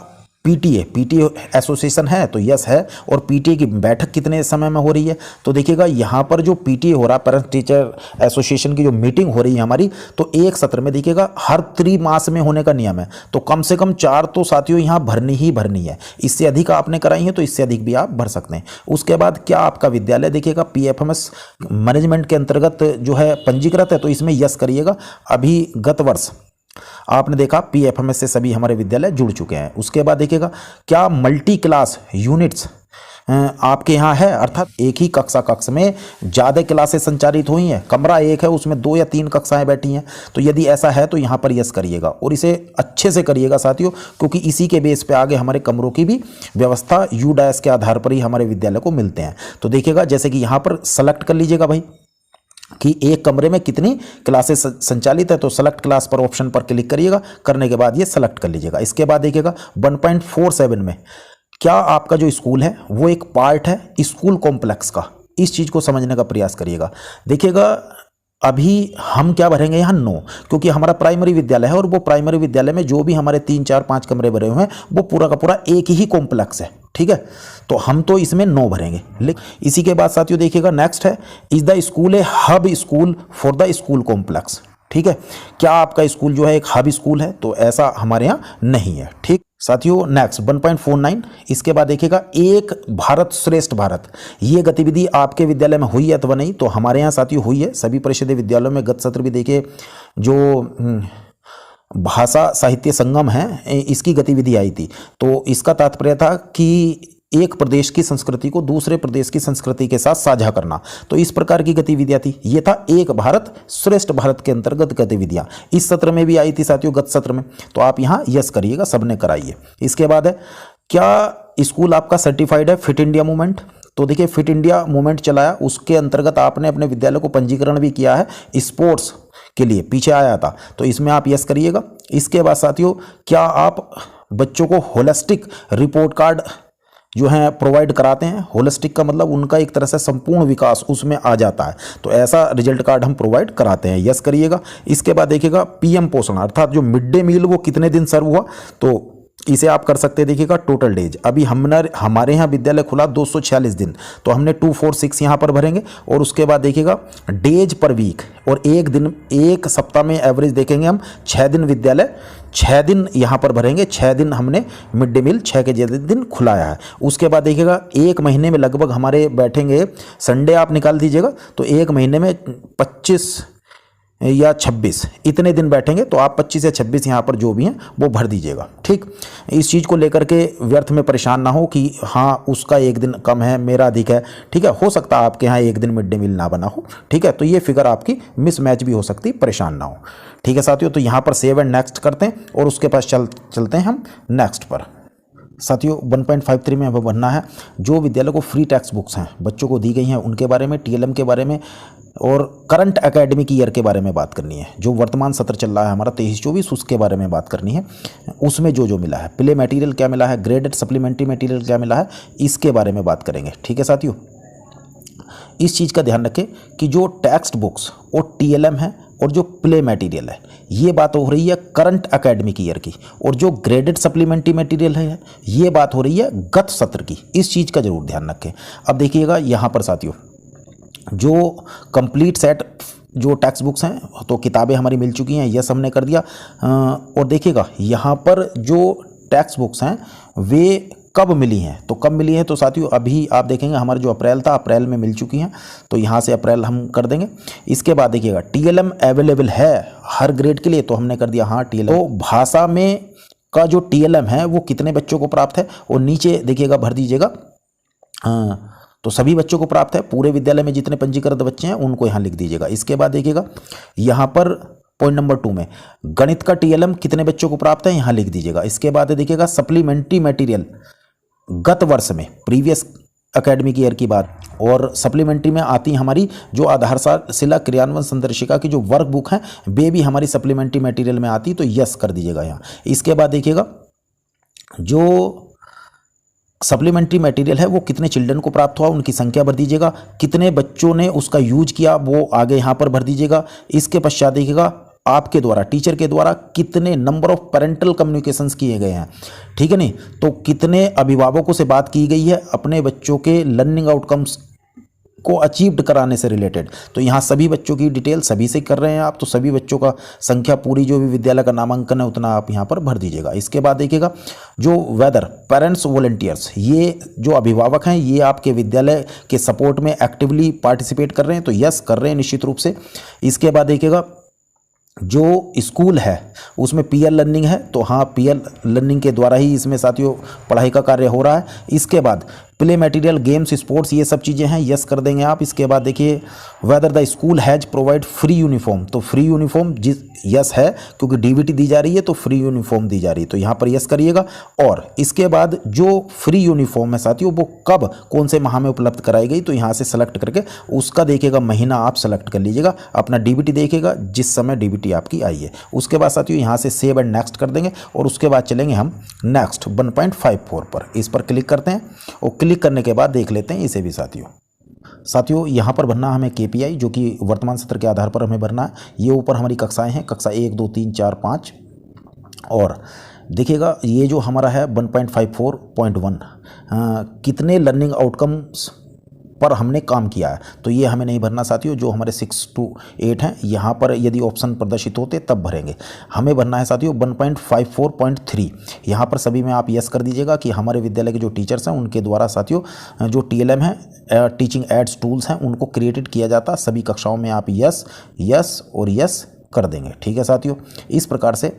पीटीए एसोसिएशन है, तो यस है। और पीटीए की बैठक कितने समय में हो रही है, तो देखिएगा यहाँ पर जो पीटीए हो रहा है, पेरेंट्स टीचर एसोसिएशन की जो मीटिंग हो रही है हमारी, तो एक सत्र में देखिएगा हर त्रिमास में होने का नियम है, तो कम से कम 4 तो साथियों यहाँ भरनी ही भरनी है। इससे अधिक आपने कराई है तो इससे अधिक भी आप भर सकते हैं। उसके बाद क्या आपका विद्यालय देखिएगा पीएफएमएस मैनेजमेंट के अंतर्गत जो है पंजीकृत है, तो इसमें यस करिएगा। अभी गत वर्ष आपने देखा पीएफएमएस से सभी हमारे विद्यालय जुड़ चुके हैं। उसके बाद देखिएगा क्या मल्टी क्लास यूनिट्स आपके यहाँ है, अर्थात एक ही कक्ष में ज़्यादा क्लासें संचालित हुई हैं, कमरा एक है उसमें 2 या 3 कक्षाएं बैठी हैं, तो यदि ऐसा है तो यहाँ पर यस करिएगा और इसे अच्छे से करिएगा साथियों, क्योंकि इसी के बेस पे आगे हमारे कमरों की भी व्यवस्था यूडैस के आधार पर ही हमारे विद्यालय को मिलते हैं। तो देखिएगा जैसे कि यहाँ पर सेलेक्ट कर लीजिएगा भाई, कि एक कमरे में कितनी क्लासेस संचालित है, तो सेलेक्ट क्लास पर ऑप्शन पर क्लिक करिएगा। करने के बाद ये सेलेक्ट कर लीजिएगा। इसके बाद देखिएगा 1.47 में क्या आपका जो स्कूल है वो एक पार्ट है स्कूल कॉम्प्लेक्स का, इस चीज़ को समझने का प्रयास करिएगा। देखिएगा अभी हम क्या भरेंगे यहाँ नो, क्योंकि हमारा प्राइमरी विद्यालय है और वो प्राइमरी विद्यालय में जो भी हमारे 3 4 5 कमरे भरे हुए हैं वो पूरा का पूरा एक ही कॉम्प्लेक्स है, ठीक है। तो हम तो इसमें नो भरेंगे। लेकिन इसी के बाद साथियों देखिएगा नेक्स्ट है, is the school A hub school for the school complex, ठीक है। क्या आपका स्कूल जो है एक हब स्कूल है, तो ऐसा हमारे यहाँ नहीं है, ठीक साथियों। नेक्स्ट 1.49, इसके बाद देखिएगा एक भारत श्रेष्ठ भारत, ये गतिविधि आपके विद्यालय में हुई है अथवा नहीं, तो हमारे यहाँ साथियों हुई है। सभी परिषदीय विद्यालयों में गत सत्र भी देखिए जो भाषा साहित्य संगम है इसकी गतिविधि आई थी। तो इसका तात्पर्य था कि एक प्रदेश की संस्कृति को दूसरे प्रदेश की संस्कृति के साथ साझा करना, तो इस प्रकार की गतिविधियां थी। ये था एक भारत श्रेष्ठ भारत के अंतर्गत गतिविधियां। इस सत्र में भी आई थी साथियों, गत सत्र में, तो आप यहाँ यस करिएगा, सबने कराइए। इसके बाद है क्या स्कूल आपका सर्टिफाइड है फिट इंडिया मूवमेंट, तो देखिए फिट इंडिया मूवमेंट चलाया, उसके अंतर्गत आपने अपने विद्यालय को पंजीकरण भी किया है स्पोर्ट्स के लिए, पीछे आया था, तो इसमें आप यस करिएगा। इसके बाद साथियों क्या आप बच्चों को होलिस्टिक रिपोर्ट कार्ड जो है प्रोवाइड कराते हैं, होलिस्टिक का मतलब उनका एक तरह से संपूर्ण विकास उसमें आ जाता है, तो ऐसा रिजल्ट कार्ड हम प्रोवाइड कराते हैं, यस करिएगा। इसके बाद देखिएगा पीएम पोषण अर्थात जो मिड डे मील वो कितने दिन सर्व हुआ, तो इसे आप कर सकते हैं। देखिएगा टोटल डेज, अभी हमारे यहाँ विद्यालय खुला 246 दिन, तो हमने 246 यहाँ पर भरेंगे। और उसके बाद देखिएगा डेज पर वीक, और एक दिन एक सप्ताह में एवरेज देखेंगे हम 6 दिन विद्यालय 6 दिन यहाँ पर भरेंगे, 6 दिन हमने मिड डे मील 6 के दिन खुलाया है। उसके बाद देखिएगा एक महीने में लगभग हमारे बैठेंगे, संडे आप निकाल दीजिएगा, तो एक महीने में 25 या 26 इतने दिन बैठेंगे, तो आप 25 या 26 यहाँ पर जो भी हैं वो भर दीजिएगा, ठीक। इस चीज़ को लेकर के व्यर्थ में परेशान ना हो कि हाँ उसका एक दिन कम है मेरा अधिक है, ठीक है। हो सकता है आपके यहाँ एक दिन मिड डे मील ना बना हो, ठीक है, तो ये फिगर आपकी मिसमैच भी हो सकती, परेशान ना हो, ठीक है साथियों। तो यहाँ पर सेव एंड नेक्स्ट करते हैं और उसके पास चलते हैं हम नेक्स्ट पर। साथियों 1.53 में अब बनना है जो विद्यालय को फ्री टेक्स्ट बुक्स हैं बच्चों को दी गई हैं उनके बारे में, टीएलएम के बारे में और करंट एकेडमिक ईयर के बारे में बात करनी है। जो वर्तमान सत्र चल रहा है हमारा 23-24 उसके बारे में बात करनी है। उसमें जो मिला है, प्ले मटेरियल क्या मिला है, ग्रेडेड सप्लीमेंट्री मटेरियल क्या मिला है, इसके बारे में बात करेंगे, ठीक है साथियों। इस चीज़ का ध्यान रखें कि जो टेक्स्ट बुक्स और टीएलएम है और जो प्ले मटेरियल है ये बात हो रही है करंट एकेडमिक ईयर की, और जो ग्रेडेड सप्लीमेंट्री मटेरियल है ये बात हो रही है गत सत्र की। इस चीज़ का जरूर ध्यान रखें। अब देखिएगा यहाँ पर साथियों जो कंप्लीट सेट जो टेक्स्ट बुक्स हैं, तो किताबें हमारी मिल चुकी हैं, यस हमने कर दिया। और देखिएगा यहाँ पर जो टेक्स्ट बुक्स हैं वे कब मिली हैं, तो कब मिली है, तो साथियों अभी आप देखेंगे हमारा जो अप्रैल था, अप्रैल में मिल चुकी हैं, तो यहाँ से अप्रैल हम कर देंगे। इसके बाद देखिएगा टीएलएम अवेलेबल है हर ग्रेड के लिए, तो हमने कर दिया हाँ टीएलएम। तो भाषा में का जो टीएलएम है वो कितने बच्चों को प्राप्त है, और नीचे देखिएगा भर दीजिएगा तो सभी बच्चों को प्राप्त है, पूरे विद्यालय में जितने पंजीकृत बच्चे हैं उनको यहाँ लिख दीजिएगा। इसके बाद देखिएगा यहाँ पर पॉइंट नंबर 2 में गणित का टीएलएम कितने बच्चों को प्राप्त है, यहाँ लिख दीजिएगा। इसके बाद देखिएगा सप्लीमेंट्री मटेरियल गत वर्ष में, प्रीवियस एकेडमिक ईयर की बात, और सप्लीमेंट्री में आती हमारी जो आधारशिला क्रियान्वयन संदर्शिका की जो वर्क बुक है वे भी हमारी सप्लीमेंट्री मटेरियल में आती, तो यस कर दीजिएगा यहाँ। इसके बाद देखिएगा जो सप्लीमेंट्री मटेरियल है वो कितने चिल्ड्रन को प्राप्त हुआ उनकी संख्या भर दीजिएगा, कितने बच्चों ने उसका यूज किया वो आगे यहाँ पर भर दीजिएगा। इसके पश्चात देखिएगा आपके द्वारा टीचर के द्वारा कितने नंबर ऑफ पेरेंटल कम्युनिकेशंस किए गए हैं, ठीक है नहीं, तो कितने अभिभावकों से बात की गई है अपने बच्चों के लर्निंग आउटकम्स को अचीव्ड कराने से रिलेटेड, तो यहाँ सभी बच्चों की डिटेल सभी से कर रहे हैं आप, तो सभी बच्चों का संख्या पूरी जो भी विद्यालय का नामांकन है उतना आप यहाँ पर भर दीजिएगा। इसके बाद देखिएगा जो वेदर पेरेंट्स वॉलंटियर्स, ये जो अभिभावक हैं ये आपके विद्यालय के सपोर्ट में एक्टिवली पार्टिसिपेट कर रहे हैं, तो यस कर रहे हैं निश्चित रूप से। इसके बाद देखिएगा जो स्कूल है उसमें पीयर लर्निंग है, तो हाँ पीयर लर्निंग के द्वारा ही इसमें साथियों पढ़ाई का कार्य हो रहा है। इसके बाद प्ले मटेरियल, गेम्स, स्पोर्ट्स, ये सब चीज़ें हैं, यस कर देंगे आप। इसके बाद देखिए weather the school has provide free uniform, तो फ्री यूनिफॉर्म जिस यस है क्योंकि डीबीटी दी जा रही है तो फ्री यूनिफॉर्म दी जा रही है, तो यहाँ पर यस करिएगा। और इसके बाद जो फ्री यूनिफॉर्म है साथियों वो कब कौन से माह में उपलब्ध कराई गई, तो यहाँ से सेलेक्ट करके उसका देखिएगा महीना आप सेलेक्ट कर लीजिएगा, अपना डीबीटी देखिएगा जिस समय डीबीटी आपकी आई है। उसके बाद साथियों यहाँ से सेव एंड नेक्स्ट कर देंगे और उसके बाद चलेंगे हम नेक्स्ट 1.54 पर, इस पर क्लिक करते हैं और क्लिक करने के बाद देख लेते हैं इसे भी साथियों यहाँ पर भरना हमें KPI जो कि वर्तमान सत्र के आधार पर हमें भरना है। ये ऊपर हमारी कक्षाएं हैं, कक्षा 1 2 3 4 5, और देखिएगा ये जो हमारा है 1.54.1 कितने लर्निंग आउटकम्स पर हमने काम किया है, तो ये हमें नहीं भरना साथियों। जो हमारे 6 to 8 हैं यहाँ पर यदि ऑप्शन प्रदर्शित होते तब भरेंगे। हमें भरना है साथियों 1.54.3, यहाँ पर सभी में आप यस कर दीजिएगा कि हमारे विद्यालय के जो टीचर्स हैं उनके द्वारा साथियों जो TLM है, टीचिंग एड्स टूल्स हैं, उनको क्रिएटेड किया जाता। सभी कक्षाओं में आप यस यस और यस कर देंगे। ठीक है साथियों, इस प्रकार से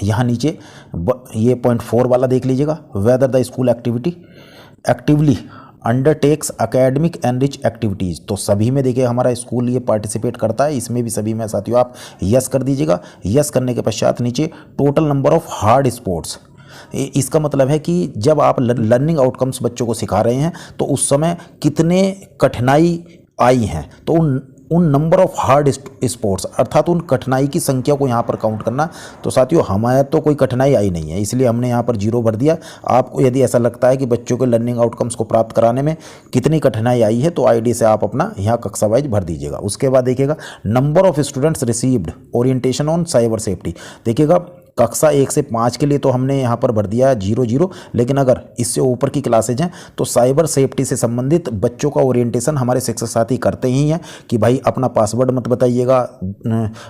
यहाँ नीचे ये 0.4 वाला देख लीजिएगा, whether the school actively undertakes academic enrich activities, तो सभी में देखिए हमारा स्कूल ये पार्टिसिपेट करता है, इसमें भी सभी में साथियों आप यस कर दीजिएगा। यस करने के पश्चात नीचे total number of hard sports, इसका मतलब है कि जब आप लर्निंग आउटकम्स बच्चों को सिखा रहे हैं तो उस समय कितने कठिनाई आई हैं, तो उन नंबर ऑफ हार्ड स्पोर्ट्स अर्थात उन कठिनाई की संख्या को यहाँ पर काउंट करना। तो साथियों हमारे तो कोई कठिनाई आई नहीं है, इसलिए हमने यहाँ पर 0 भर दिया। आपको यदि ऐसा लगता है कि बच्चों के लर्निंग आउटकम्स को प्राप्त कराने में कितनी कठिनाई आई है तो ID से आप अपना यहाँ कक्षा वाइज भर दीजिएगा। उसके बाद देखिएगा number of students received orientation on cyber safety, देखिएगा कक्षा 1 से 5 के लिए तो हमने यहाँ पर भर दिया है 0 लेकिन अगर इससे ऊपर की क्लासेज हैं तो साइबर सेफ्टी से संबंधित बच्चों का ओरिएंटेशन हमारे शिक्षक साथी करते ही हैं कि भाई अपना पासवर्ड मत बताइएगा,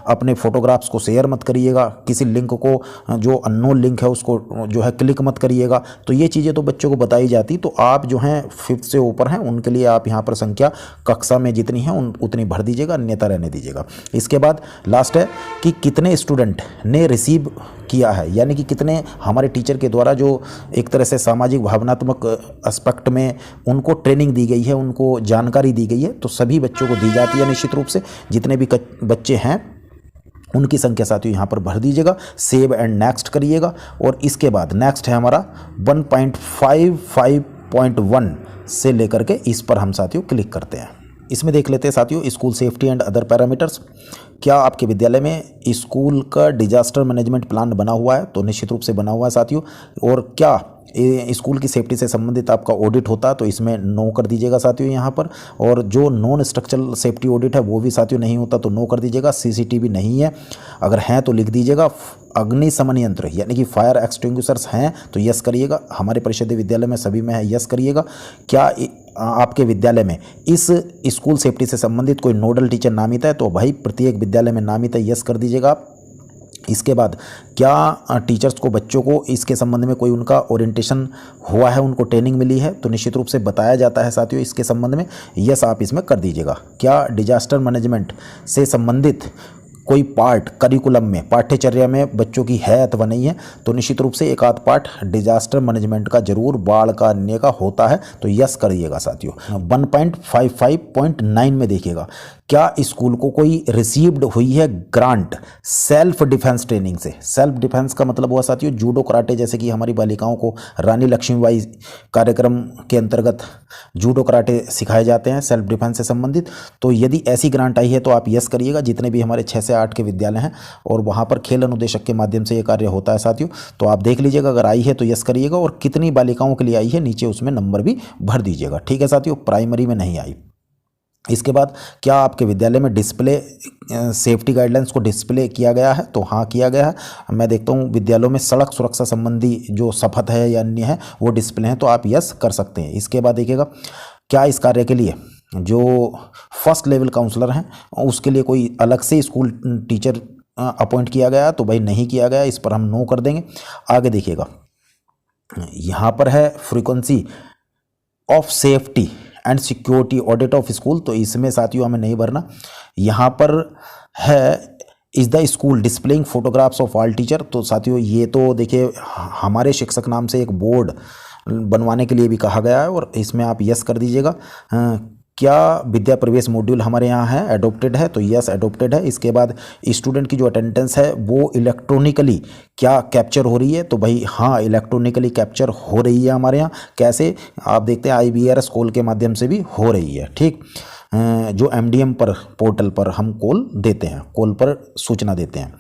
अपने फोटोग्राफ्स को शेयर मत करिएगा, किसी लिंक को जो अननोन लिंक है उसको जो है क्लिक मत करिएगा। तो ये चीज़ें तो बच्चों को बताई जाती, तो आप जो हैं 5th से ऊपर हैं उनके लिए आप यहाँ पर संख्या कक्षा में जितनी है उतनी भर दीजिएगा, अन्यथा रहने दीजिएगा। इसके बाद लास्ट है कि कितने स्टूडेंट ने रिसीव किया है, यानी कि कितने हमारे टीचर के द्वारा जो एक तरह से सामाजिक भावनात्मक एस्पेक्ट में उनको ट्रेनिंग दी गई है, उनको जानकारी दी गई है, तो सभी बच्चों को दी जाती है निश्चित रूप से। जितने भी बच्चे हैं उनकी संख्या साथियों यहाँ पर भर दीजिएगा, सेव एंड नेक्स्ट करिएगा। और इसके बाद नेक्स्ट है हमारा 1.55.1 से लेकर के इस पर हम साथियों क्लिक करते हैं। इसमें देख लेते हैं साथियों school safety and other parameters. क्या आपके विद्यालय में स्कूल का डिजास्टर मैनेजमेंट प्लान बना हुआ है, तो निश्चित रूप से बना हुआ है साथियों। और क्या स्कूल की सेफ्टी से संबंधित आपका ऑडिट होता है, तो इसमें नो कर दीजिएगा साथियों यहाँ पर। और जो नॉन स्ट्रक्चरल सेफ्टी ऑडिट है वो भी साथियों नहीं होता तो नो कर दीजिएगा। CCTV नहीं है, अगर हैं तो लिख दीजिएगा। अग्निशमन यंत्र यानी कि फायर एक्सटिंग्विशर्स हैं तो यस करिएगा, हमारे परिषदीय विद्यालय में सभी में है, यस करिएगा। क्या आपके विद्यालय में इस स्कूल सेफ्टी से संबंधित कोई नोडल टीचर नामित है, तो भाई प्रत्येक विद्यालय में नामित है, यस कर दीजिएगा आप। इसके बाद क्या टीचर्स को बच्चों को इसके संबंध में कोई उनका ओरिएंटेशन हुआ है, उनको ट्रेनिंग मिली है, तो निश्चित रूप से बताया जाता है साथियों इसके संबंध में, यस आप इसमें कर दीजिएगा। क्या डिजास्टर मैनेजमेंट से संबंधित कोई पार्ट करिकुलम में पाठ्यचर्या में बच्चों की है अथवा नहीं है, तो निश्चित रूप से एक आध पार्ट डिजास्टर मैनेजमेंट का जरूर बाढ़ का अन्य का होता है, तो यस करिएगा साथियों। 1.55.9 में देखिएगा क्या स्कूल को कोई रिसीव्ड हुई है ग्रांट सेल्फ डिफेंस ट्रेनिंग से। सेल्फ डिफेंस का मतलब हुआ साथियों जूडो कराटे, जैसे कि हमारी बालिकाओं को रानी लक्ष्मीबाई कार्यक्रम के अंतर्गत जूडो कराटे सिखाए जाते हैं सेल्फ डिफेंस से संबंधित। तो यदि ऐसी ग्रांट आई है तो आप यस करिएगा। जितने भी हमारे 6 से 8 के विद्यालय हैं और वहाँ पर खेल अनुदेशक के माध्यम से ये कार्य होता है साथियों, तो आप देख लीजिएगा, अगर आई है तो यस करिएगा। और कितनी बालिकाओं के लिए आई है नीचे उसमें नंबर भी भर दीजिएगा। ठीक है साथियों, प्राइमरी में नहीं आई। इसके बाद क्या आपके विद्यालय में डिस्प्ले सेफ्टी गाइडलाइंस को डिस्प्ले किया गया है, तो हाँ किया गया है। मैं देखता हूँ विद्यालयों में सड़क सुरक्षा संबंधी जो शपथ है या अन्य है वो डिस्प्ले हैं, तो आप यस कर सकते हैं। इसके बाद देखिएगा क्या इस कार्य के लिए जो फर्स्ट लेवल काउंसलर हैं उसके लिए कोई अलग से स्कूल टीचर अपॉइंट किया गया, तो भाई नहीं किया गया, इस पर हम नो कर देंगे। आगे देखिएगा यहाँ पर है frequency of safety and security audit of school, तो इसमें साथियों हमें नहीं भरना। यहाँ पर है is the school displaying photographs of all teacher, तो साथियों ये तो देखिए हमारे शिक्षक नाम से एक बोर्ड बनवाने के लिए भी कहा गया है और इसमें आप यस कर दीजिएगा। क्या विद्या प्रवेश मॉड्यूल हमारे यहाँ है एडोप्टेड है, तो यस एडोप्टेड है। इसके बाद स्टूडेंट की जो अटेंडेंस है वो इलेक्ट्रॉनिकली क्या कैप्चर हो रही है, तो भाई हाँ इलेक्ट्रॉनिकली कैप्चर हो रही है हमारे यहाँ। कैसे आप देखते हैं IBRS कॉल के माध्यम से भी हो रही है, ठीक। जो MDM पर पोर्टल पर हम कॉल देते हैं, कॉल पर सूचना देते हैं।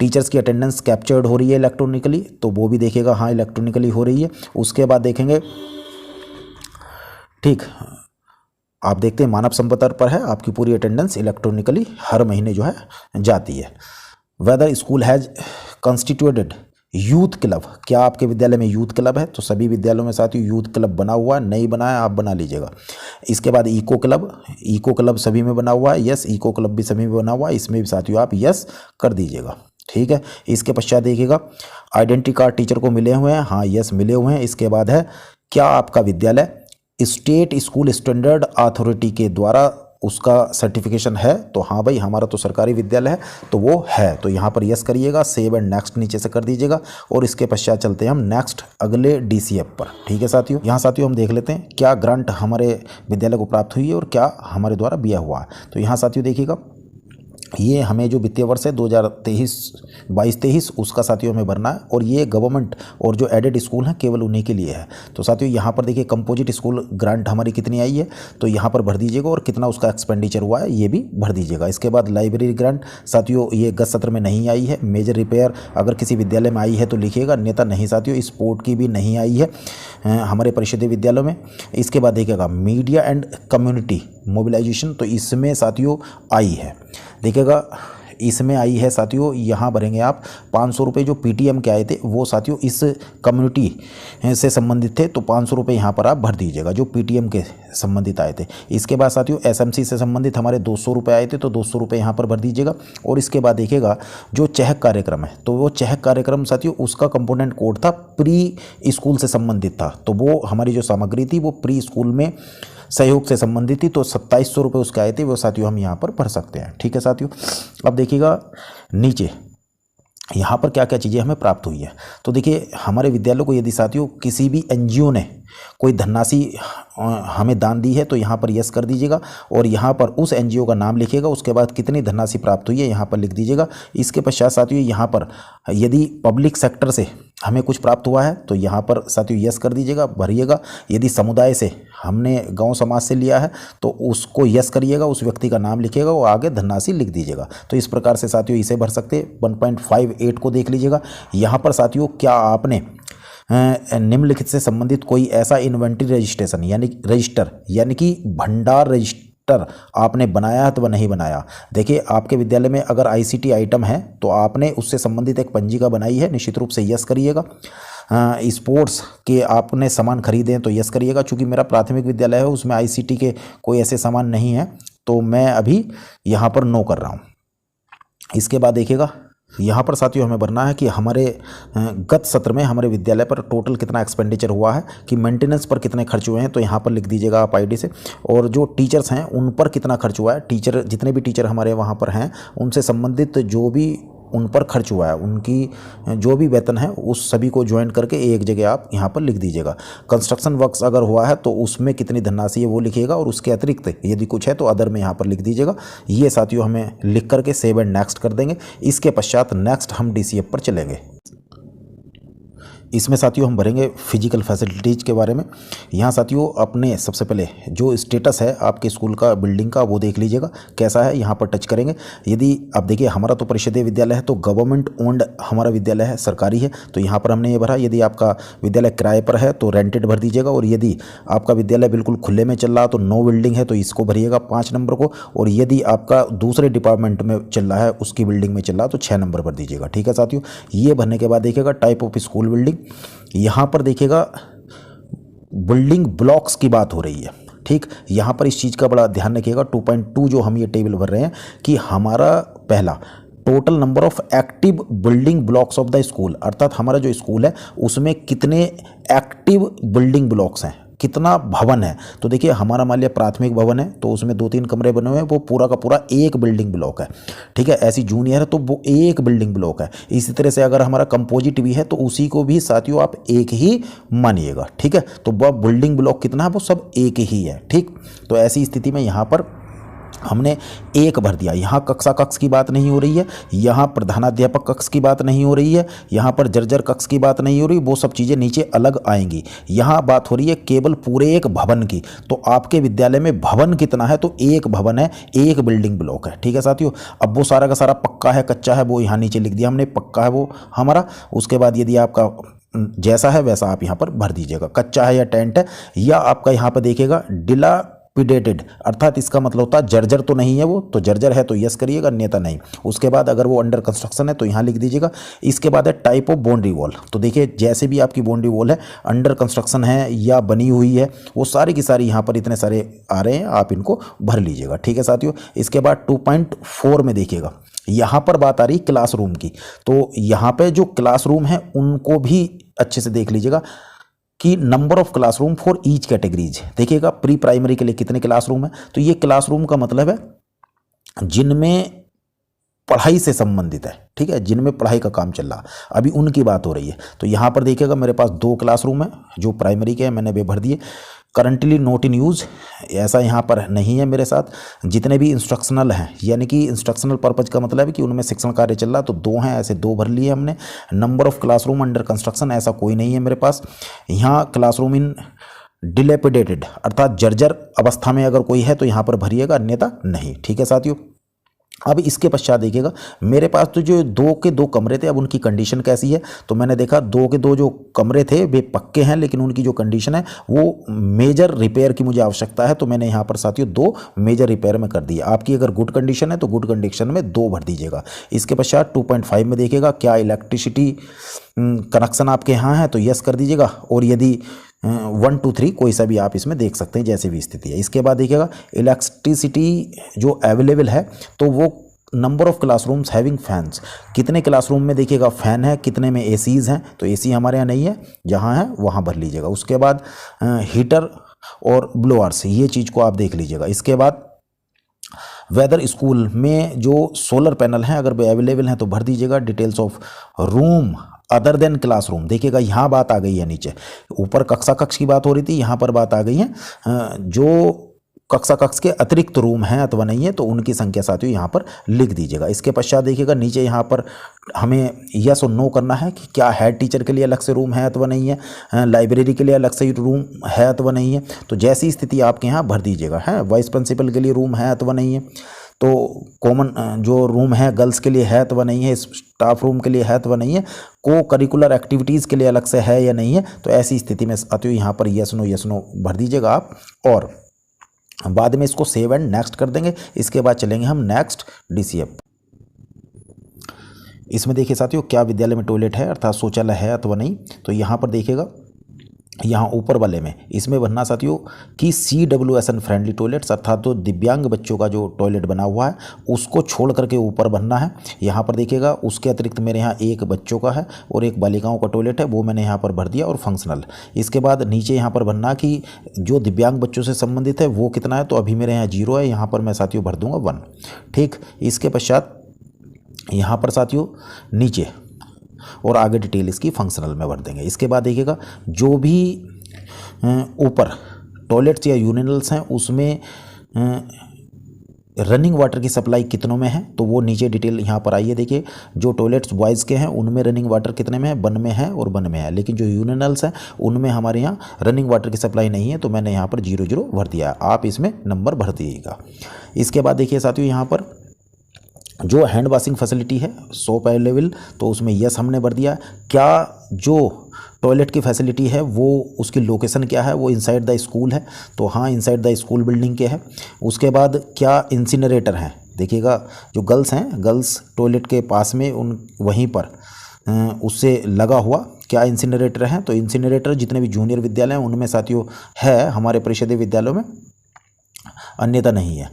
टीचर्स की अटेंडेंस कैप्चर्ड हो रही है इलेक्ट्रॉनिकली, तो वो भी देखेगा हाँ इलेक्ट्रॉनिकली हो रही है। उसके बाद देखेंगे, ठीक, आप देखते हैं मानव संपदा पर है आपकी पूरी अटेंडेंस इलेक्ट्रॉनिकली हर महीने जो है जाती है। Whether school has constituted youth club, क्या आपके विद्यालय में यूथ क्लब है, तो सभी विद्यालयों में साथियों यूथ क्लब बना हुआ है, नहीं बना है आप बना लीजिएगा। इसके बाद इको क्लब सभी में बना हुआ है, यस इको क्लब भी सभी में बना हुआ है, इसमें भी साथियों आप यस कर दीजिएगा, ठीक है। इसके पश्चात देखिएगा आइडेंटिटी कार्ड टीचर को मिले हुए हैं, हाँ यस मिले हुए हैं। इसके बाद है क्या आपका विद्यालय स्टेट स्कूल स्टैंडर्ड अथॉरिटी के द्वारा उसका सर्टिफिकेशन है, तो हाँ भाई हमारा तो सरकारी विद्यालय है तो वो है, तो यहाँ पर यस करिएगा, सेव एंड नेक्स्ट नीचे से कर दीजिएगा। और इसके पश्चात चलते हैं हम नेक्स्ट अगले DCF पर, ठीक है साथियों। यहाँ साथियों हम देख लेते हैं क्या ग्रांट हमारे विद्यालय को प्राप्त हुई है और क्या हमारे द्वारा दिया हुआ है। तो यहाँ साथियों देखिएगा ये हमें जो वित्तीय वर्ष है 2022-23 उसका साथियों हमें भरना है, और ये गवर्नमेंट और जो एडेड स्कूल हैं केवल उन्हीं के लिए है। तो साथियों यहाँ पर देखिए कंपोजिट स्कूल ग्रांट हमारी कितनी आई है, तो यहाँ पर भर दीजिएगा और कितना उसका एक्सपेंडिचर हुआ है ये भी भर दीजिएगा। इसके बाद लाइब्रेरी ग्रांट साथियों ये गत सत्र में नहीं आई है। मेजर रिपेयर अगर किसी विद्यालय में आई है तो लिखिएगा, अन्यथा नहीं साथियों। स्पोर्ट की भी नहीं आई है हमारे परिषदीय विद्यालयों में। इसके बाद देखिएगा मीडिया एंड कम्युनिटी मोबिलाइजेशन, तो इसमें साथियों आई है, देखिएगा इसमें आई है साथियों। यहाँ भरेंगे आप 500 रुपये जो PTM के आए थे वो साथियों इस कम्युनिटी से संबंधित थे, तो 500 रुपये यहाँ पर आप भर दीजिएगा जो PTM के संबंधित आए थे। इसके बाद साथियों SMC से संबंधित हमारे 200 रुपये आए थे, तो 200 रुपये यहाँ पर भर दीजिएगा। और इसके बाद देखिएगा जो चहक कार्यक्रम है, तो वो चहक कार्यक्रम साथियों उसका कंपोनेंट कोड था प्री स्कूल से संबंधित था, तो वो हमारी जो सामग्री थी वो प्री स्कूल में सहयोग से संबंधित थी, तो 2700 रुपये उसके आए थे, वो साथियों हम यहाँ पर भर सकते हैं, ठीक है साथियों। अब देखिएगा नीचे यहाँ पर क्या क्या चीज़ें हमें प्राप्त हुई है। तो देखिए हमारे विद्यालय को यदि साथियों किसी भी NGO ने कोई धनराशि हमें दान दी है तो यहाँ पर यस कर दीजिएगा, और यहाँ पर उस NGO का नाम लिखिएगा, उसके बाद कितनी धनराशि प्राप्त हुई है यहाँ पर लिख दीजिएगा। इसके पश्चात साथियों यहाँ पर यदि पब्लिक सेक्टर से हमें कुछ प्राप्त हुआ है तो यहाँ पर साथियों यस कर दीजिएगा, भरिएगा। यदि समुदाय से हमने गांव समाज से लिया है तो उसको यस करिएगा, उस व्यक्ति का नाम लिखिएगा और आगे धनराशि लिख दीजिएगा। तो इस प्रकार से साथियों इसे भर सकते। 1.58 को देख लीजिएगा। यहाँ पर साथियों क्या आपने निम्नलिखित से संबंधित कोई ऐसा इन्वेंटरी रजिस्ट्रेशन यानी कि भंडार रजिस्टर आपने बनाया है तो वह नहीं बनाया। देखिए आपके विद्यालय में अगर ICT आइटम है तो आपने उससे संबंधित एक पंजिका बनाई है, निश्चित रूप से यस करिएगा। स्पोर्ट्स के आपने सामान खरीदे तो यस करिएगा। चूँकि मेरा प्राथमिक विद्यालय है उसमें ICT के कोई ऐसे सामान नहीं है तो मैं अभी यहाँ पर नो कर रहा हूँ। इसके बाद देखिएगा यहाँ पर साथियों हमें भरना है कि हमारे गत सत्र में हमारे विद्यालय पर टोटल कितना एक्सपेंडिचर हुआ है, कि मेंटेनेंस पर कितने खर्च हुए हैं, तो यहाँ पर लिख दीजिएगा आप ID से। और जो टीचर्स हैं उन पर कितना खर्च हुआ है, टीचर जितने भी टीचर हमारे वहाँ पर हैं उनसे संबंधित जो भी उन पर खर्च हुआ है, उनकी जो भी वेतन है उस सभी को ज्वाइन करके एक जगह आप यहाँ पर लिख दीजिएगा। कंस्ट्रक्शन वर्क्स अगर हुआ है तो उसमें कितनी धनराशि है वो लिखिएगा, और उसके अतिरिक्त यदि कुछ है तो अदर में यहाँ पर लिख दीजिएगा। ये साथियों हमें लिख करके सेव एंड नेक्स्ट कर देंगे। इसके पश्चात नेक्स्ट हम DCF पर चलेंगे। इसमें साथियों हम भरेंगे फिजिकल फैसिलिटीज़ के बारे में। यहाँ साथियों अपने सबसे पहले जो स्टेटस है आपके स्कूल का बिल्डिंग का वो देख लीजिएगा कैसा है, यहाँ पर टच करेंगे। यदि आप देखिए हमारा तो परिषदीय विद्यालय है तो गवर्नमेंट ओन्ड हमारा विद्यालय है, सरकारी है, तो यहाँ पर हमने ये भरा। यदि आपका विद्यालय किराए पर है तो रेंटेड भर दीजिएगा, और यदि आपका विद्यालय बिल्कुल खुले में चल रहा तो नो बिल्डिंग है तो इसको भरिएगा 5 नंबर को, और यदि आपका दूसरे डिपार्टमेंट में चल रहा है उसकी बिल्डिंग में चल रहा तो 6 नंबर भर दीजिएगा, ठीक है साथियों। ये भरने के बाद देखिएगा टाइप ऑफ स्कूल बिल्डिंग, यहाँ पर देखिएगा बिल्डिंग ब्लॉक्स की बात हो रही है, ठीक। यहाँ पर इस चीज़ का बड़ा ध्यान रखिएगा। 2.2 जो हम ये टेबल भर रहे हैं कि हमारा पहला total number of active building blocks of the school, अर्थात हमारा जो स्कूल है उसमें कितने एक्टिव बिल्डिंग ब्लॉक्स हैं कितना भवन है। तो देखिए हमारा मान लिया प्राथमिक भवन है तो उसमें 2-3 कमरे बने हुए हैं, वो पूरा का पूरा एक बिल्डिंग ब्लॉक है, ठीक है। ऐसी जूनियर है तो वो एक बिल्डिंग ब्लॉक है। इसी तरह से अगर हमारा कंपोजिट भी है तो उसी को भी साथियों आप एक ही मानिएगा, ठीक है। तो वह बिल्डिंग ब्लॉक कितना है, वो सब एक ही है, ठीक। तो ऐसी स्थिति में यहाँ पर हमने एक भर दिया। यहाँ कक्षा कक्ष की बात नहीं हो रही है, यहाँ प्रधानाध्यापक कक्ष की बात नहीं हो रही है, यहाँ पर जर्जर कक्ष की बात नहीं हो रही, वो सब चीज़ें नीचे अलग आएंगी। यहाँ बात हो रही है केवल पूरे एक भवन की। तो आपके विद्यालय में भवन कितना है, तो एक भवन है, एक बिल्डिंग ब्लॉक है, ठीक है साथियों। अब वो सारा का सारा पक्का है कच्चा है वो यहाँ नीचे लिख दिया हमने, पक्का है वो हमारा। उसके बाद यदि आपका जैसा है वैसा आप यहाँ पर भर दीजिएगा, कच्चा है या टेंट है, या आपका यहाँ पर देखिएगा डिलापिडेटेड, अर्थात इसका मतलब होता है जर्जर तो नहीं है वो, तो जर्जर है तो यस करिएगा, अन्यथा नहीं। उसके बाद अगर वो अंडर कंस्ट्रक्शन है तो यहाँ लिख दीजिएगा। इसके बाद है टाइप ऑफ बाउंड्री वॉल। तो देखिए जैसे भी आपकी बाउंड्री वॉल है, अंडर कंस्ट्रक्शन है या बनी हुई है, वो सारी की सारी यहाँ पर इतने सारे आ रहे हैं, आप इनको भर लीजिएगा, ठीक है साथियों। इसके बाद 2.4 में देखिएगा, यहाँ पर बात आ रही क्लासरूम की। तो यहाँ पे जो क्लासरूम है उनको भी अच्छे से देख लीजिएगा कि number of classroom for each categories. देखिएगा प्री प्राइमरी के लिए कितने क्लासरूम है, तो ये क्लासरूम का मतलब है जिनमें पढ़ाई से संबंधित है, ठीक है, जिनमें पढ़ाई का काम चल रहा, अभी उनकी बात हो रही है। तो यहाँ पर देखिएगा मेरे पास 2 क्लासरूम है जो प्राइमरी के हैं, मैंने वे भर दिए। करंटली नॉट इन यूज़, ऐसा यहाँ पर नहीं है मेरे साथ। जितने भी इंस्ट्रक्शनल हैं, यानी कि इंस्ट्रक्शनल पर्पज़ का मतलब है कि उनमें शिक्षण कार्य चल रहा, तो 2 हैं, ऐसे 2 भर लिए हमने। Number of classroom under construction ऐसा कोई नहीं है मेरे पास। यहाँ क्लासरूम इन डिलेपिडेटेड, अर्थात जर्जर अवस्था में अगर कोई है तो यहाँ पर भरिएगा, अन्यथा नहीं, ठीक है साथियों। अब इसके पश्चात देखिएगा मेरे पास तो जो 2 के 2 कमरे थे, अब उनकी कंडीशन कैसी है, तो मैंने देखा 2 के 2 जो कमरे थे वे पक्के हैं, लेकिन उनकी जो कंडीशन है वो मेजर रिपेयर की मुझे आवश्यकता है। तो मैंने यहाँ पर साथियों 2 मेजर रिपेयर में कर दिया। आपकी अगर गुड कंडीशन है तो गुड कंडीशन में 2 भर दीजिएगा। इसके पश्चात 2.5 में देखिएगा क्या इलेक्ट्रिसिटी कनेक्शन आपके यहाँ है, तो यस कर दीजिएगा। और यदि 1 2 3 कोई सा भी आप इसमें देख सकते हैं जैसे भी स्थिति है। इसके बाद देखिएगा इलेक्ट्रिसिटी जो अवेलेबल है, तो वो number of classrooms having fans, कितने क्लासरूम में देखिएगा फैन है, कितने में एसीज हैं, तो एसी हमारे यहाँ नहीं है, जहाँ है वहाँ भर लीजिएगा। उसके बाद हीटर और ब्लोअर्स, ये चीज़ को आप देख लीजिएगा। इसके बाद वेदर स्कूल में जो सोलर पैनल हैं अगर वे अवेलेबल हैं तो भर दीजिएगा। Details of room other than classroom, देखिएगा यहाँ बात आ गई है नीचे, ऊपर कक्षा कक्ष की बात हो रही थी, यहाँ पर बात आ गई है जो कक्षा कक्ष के अतिरिक्त रूम हैं अथवा नहीं है, तो उनकी संख्या साथियों यहाँ पर लिख दीजिएगा। इसके पश्चात देखिएगा नीचे यहाँ पर हमें यस और नो करना है कि क्या हेड टीचर के लिए अलग से रूम है अथवा नहीं है, लाइब्रेरी के लिए अलग से रूम है अथवा नहीं है, तो जैसी स्थिति आपके यहाँ भर दीजिएगा। है वाइस प्रिंसिपल के लिए रूम है अथवा नहीं है, तो कॉमन जो रूम है गर्ल्स के लिए है अथवा नहीं है, स्टाफ रूम के लिए है अथवा नहीं है, को करिकुलर एक्टिविटीज़ के लिए अलग से है या नहीं है, तो ऐसी स्थिति में साथियों यहाँ पर यस नो भर दीजिएगा आप। और बाद में इसको सेव एंड नेक्स्ट कर देंगे। इसके बाद चलेंगे हम नेक्स्ट DCF। इसमें देखिए साथियों क्या विद्यालय में टॉयलेट है अर्थात शौचालय है अथवा नहीं, तो यहाँ पर देखिएगा यहाँ ऊपर वाले में इसमें बनना साथियों कि CWSN फ्रेंडली टॉयलेट्स, अर्थात तो दिव्यांग बच्चों का जो टॉयलेट बना हुआ है उसको छोड़ करके ऊपर बनना है। यहाँ पर देखिएगा उसके अतिरिक्त मेरे यहाँ एक बच्चों का है और एक बालिकाओं का टॉयलेट है, वो मैंने यहाँ पर भर दिया और फंक्शनल। इसके बाद नीचे यहाँ पर बनना कि जो दिव्यांग बच्चों से संबंधित है वो कितना है, तो अभी मेरे यहाँ 0 है, यहाँ पर मैं साथियों भर दूँगा 1, ठीक। इसके पश्चात यहाँ पर साथियों नीचे और आगे डिटेल इसकी फंक्शनल में भर देंगे। इसके बाद देखिएगा जो भी ऊपर टॉयलेट्स या यूरिनल्स हैं उसमें रनिंग वाटर की सप्लाई कितनों में है, तो वो नीचे डिटेल यहाँ पर आइए। देखिए जो टॉयलेट्स बॉयज़ के हैं उनमें रनिंग वाटर कितने में है, 1 में है और 1 में है, लेकिन जो यूरिनल्स हैं उनमें हमारे यहाँ रनिंग वाटर की सप्लाई नहीं है, तो मैंने यहाँ पर 0 भर दिया है। आप इसमें नंबर भर दीजिएगा। इसके बाद देखिए साथियों यहाँ पर जो हैंड वॉशिंग फैसिलिटी है सोप अवेलेबल, तो उसमें यस हमने भर दिया। क्या जो टॉयलेट की फैसिलिटी है वो उसकी लोकेशन क्या है, वो इनसाइड द स्कूल है, तो हाँ इनसाइड द स्कूल बिल्डिंग के है। उसके बाद क्या इंसिनरेटर हैं, देखिएगा जो गर्ल्स हैं गर्ल्स टॉयलेट के पास में उन वहीं पर उससे लगा हुआ क्या इंसिनरेटर हैं, तो इंसिनरेटर जितने भी जूनियर विद्यालय हैं उनमें साथियों है हमारे परिषदीय विद्यालयों में अन्यथा नहीं है।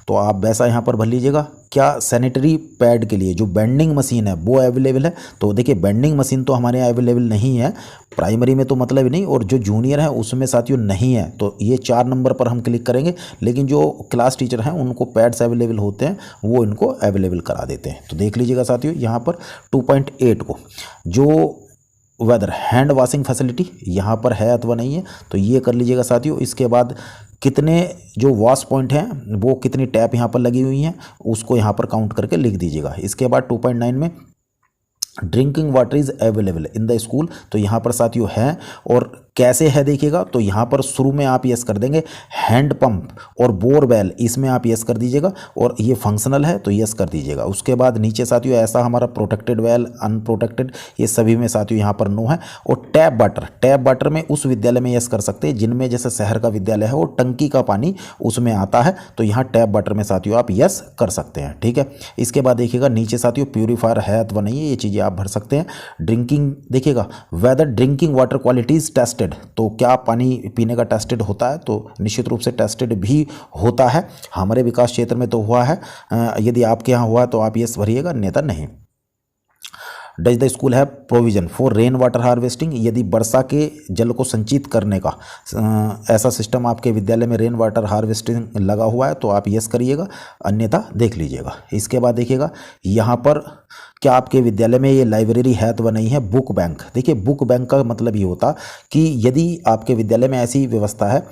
तो आप वैसा यहाँ पर भर लीजिएगा। क्या सैनिटरी पैड के लिए जो बेंडिंग मशीन है वो अवेलेबल है? तो देखिए बेंडिंग मशीन तो हमारे यहाँ अवेलेबल नहीं है, प्राइमरी में तो मतलब ही नहीं, और जो जूनियर है उसमें साथियों नहीं है। तो ये 4 नंबर पर हम क्लिक करेंगे, लेकिन जो क्लास टीचर हैं उनको पैड्स अवेलेबल होते हैं, वो इनको अवेलेबल करा देते हैं। तो देख लीजिएगा साथियों यहाँ पर 2.8 को जो वेदर हैंड वॉशिंग फैसिलिटी यहाँ पर है अथवा नहीं है, तो ये कर लीजिएगा साथियों। इसके बाद कितने जो वॉश पॉइंट हैं वो कितनी टैप यहाँ पर लगी हुई हैं उसको यहाँ पर काउंट करके लिख दीजिएगा। इसके बाद 2.9 में drinking water is available in the school, तो यहाँ पर साथियों है। और कैसे है देखिएगा, तो यहाँ पर शुरू में आप यस कर देंगे, हैंड पंप और बोरवेल इसमें आप यस कर दीजिएगा, और ये फंक्शनल है तो यस कर दीजिएगा। उसके बाद नीचे साथियों ऐसा हमारा प्रोटेक्टेड वेल, अनप्रोटेक्टेड, ये सभी में साथियों यहाँ पर नो है। और टैप वाटर में उस विद्यालय में यस कर सकते हैं जिनमें जैसे शहर का विद्यालय है और टंकी का पानी उसमें आता है, तो यहाँ टैप वाटर में साथियों आप यस कर सकते हैं। ठीक है, इसके बाद देखिएगा नीचे साथियों प्यूरीफायर है अथवा नहीं है, ये चीज़ें आप भर सकते हैं। ड्रिंकिंग देखिएगा, whether drinking water quality is tested, तो क्या पानी पीने का टेस्टेड होता है? तो निश्चित रूप से टेस्टेड भी होता है, हमारे विकास क्षेत्र में तो हुआ है। यदि आपके यहाँ हुआ तो आप यस भरिएगा, अन्यथा नहीं। डज द स्कूल है provision for rain water harvesting, यदि वर्षा के जल को संचित करने का ऐसा सिस्टम आपके विद्यालय में रेन वाटर हार्वेस्टिंग लगा हुआ है तो आप यस करिएगा, अन्यथा देख लीजिएगा। इसके बाद देखिएगा यहाँ पर क्या आपके विद्यालय में ये लाइब्रेरी है तो वह नहीं है। बुक बैंक, देखिए बुक बैंक का मतलब ये होता कि यदि आपके विद्यालय में ऐसी व्यवस्था है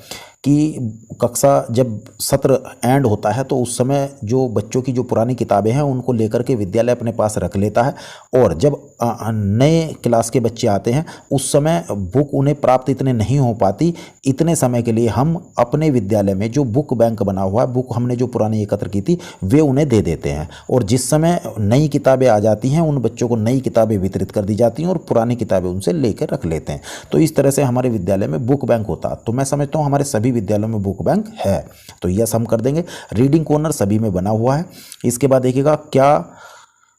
कि कक्षा जब सत्र एंड होता है तो उस समय जो बच्चों की जो पुरानी किताबें हैं उनको लेकर के विद्यालय अपने पास रख लेता है, और जब नए क्लास के बच्चे आते हैं उस समय बुक उन्हें प्राप्त इतने नहीं हो पाती, इतने समय के लिए हम अपने विद्यालय में जो बुक बैंक बना हुआ है, बुक हमने जो पुरानी एकत्र की थी वे उन्हें दे देते हैं, और जिस समय नई किताबें आ जाती हैं उन बच्चों को नई किताबें वितरित कर दी जाती हैं और पुरानी किताबें उनसे लेकर रख लेते हैं। तो इस तरह से हमारे विद्यालय में बुक बैंक होता। तो मैं समझता हूँ हमारे सभी विद्यालयों में बुक बैंक है, तो यस हम कर देंगे। रीडिंग कॉर्नर सभी में बना हुआ है। इसके बाद देखिएगा क्या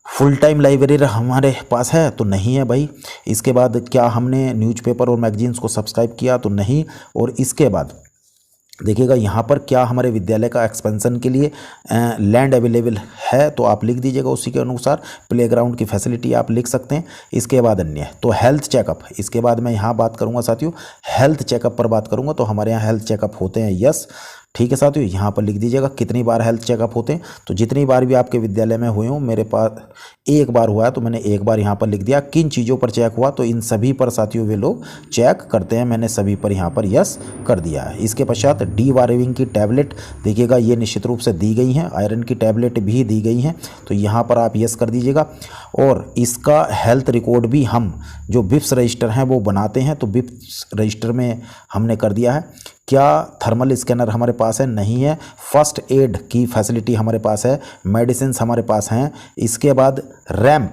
फुल टाइम लाइब्रेरी हमारे पास है? तो नहीं है भाई। इसके बाद क्या हमने न्यूज़पेपर और मैगजीन्स को सब्सक्राइब किया? तो नहीं। और इसके बाद देखिएगा यहाँ पर क्या हमारे विद्यालय का एक्सपेंशन के लिए लैंड अवेलेबल है? तो आप लिख दीजिएगा उसी के अनुसार। प्लेग्राउंड की फैसिलिटी आप लिख सकते हैं। इसके बाद अन्य, तो हेल्थ चेकअप, इसके बाद मैं यहाँ बात करूँगा साथियों, हेल्थ चेकअप पर बात करूँगा। तो हमारे यहाँ हेल्थ चेकअप होते हैं, यस। ठीक है साथियों, यहाँ पर लिख दीजिएगा कितनी बार हेल्थ चेकअप होते हैं। तो जितनी बार भी आपके विद्यालय में हुए हों, मेरे पास एक बार हुआ है तो मैंने एक बार यहाँ पर लिख दिया। किन चीज़ों पर चेक हुआ? तो इन सभी पर साथियों वे लोग चेक करते हैं, मैंने सभी पर यहाँ पर यस कर दिया है। इसके पश्चात डी वार्विंग की टैबलेट देखिएगा ये निश्चित रूप से दी गई हैं, आयरन की टैबलेट भी दी गई हैं, तो यहाँ पर आप यस कर दीजिएगा। और इसका हेल्थ रिकॉर्ड भी हम जो बिप्स रजिस्टर हैं वो बनाते हैं, तो बिप्स रजिस्टर में हमने कर दिया है। क्या थर्मल स्कैनर हमारे पास है? नहीं है। फर्स्ट एड की फैसिलिटी हमारे पास है, मेडिसिन हमारे पास हैं। इसके बाद रैंप,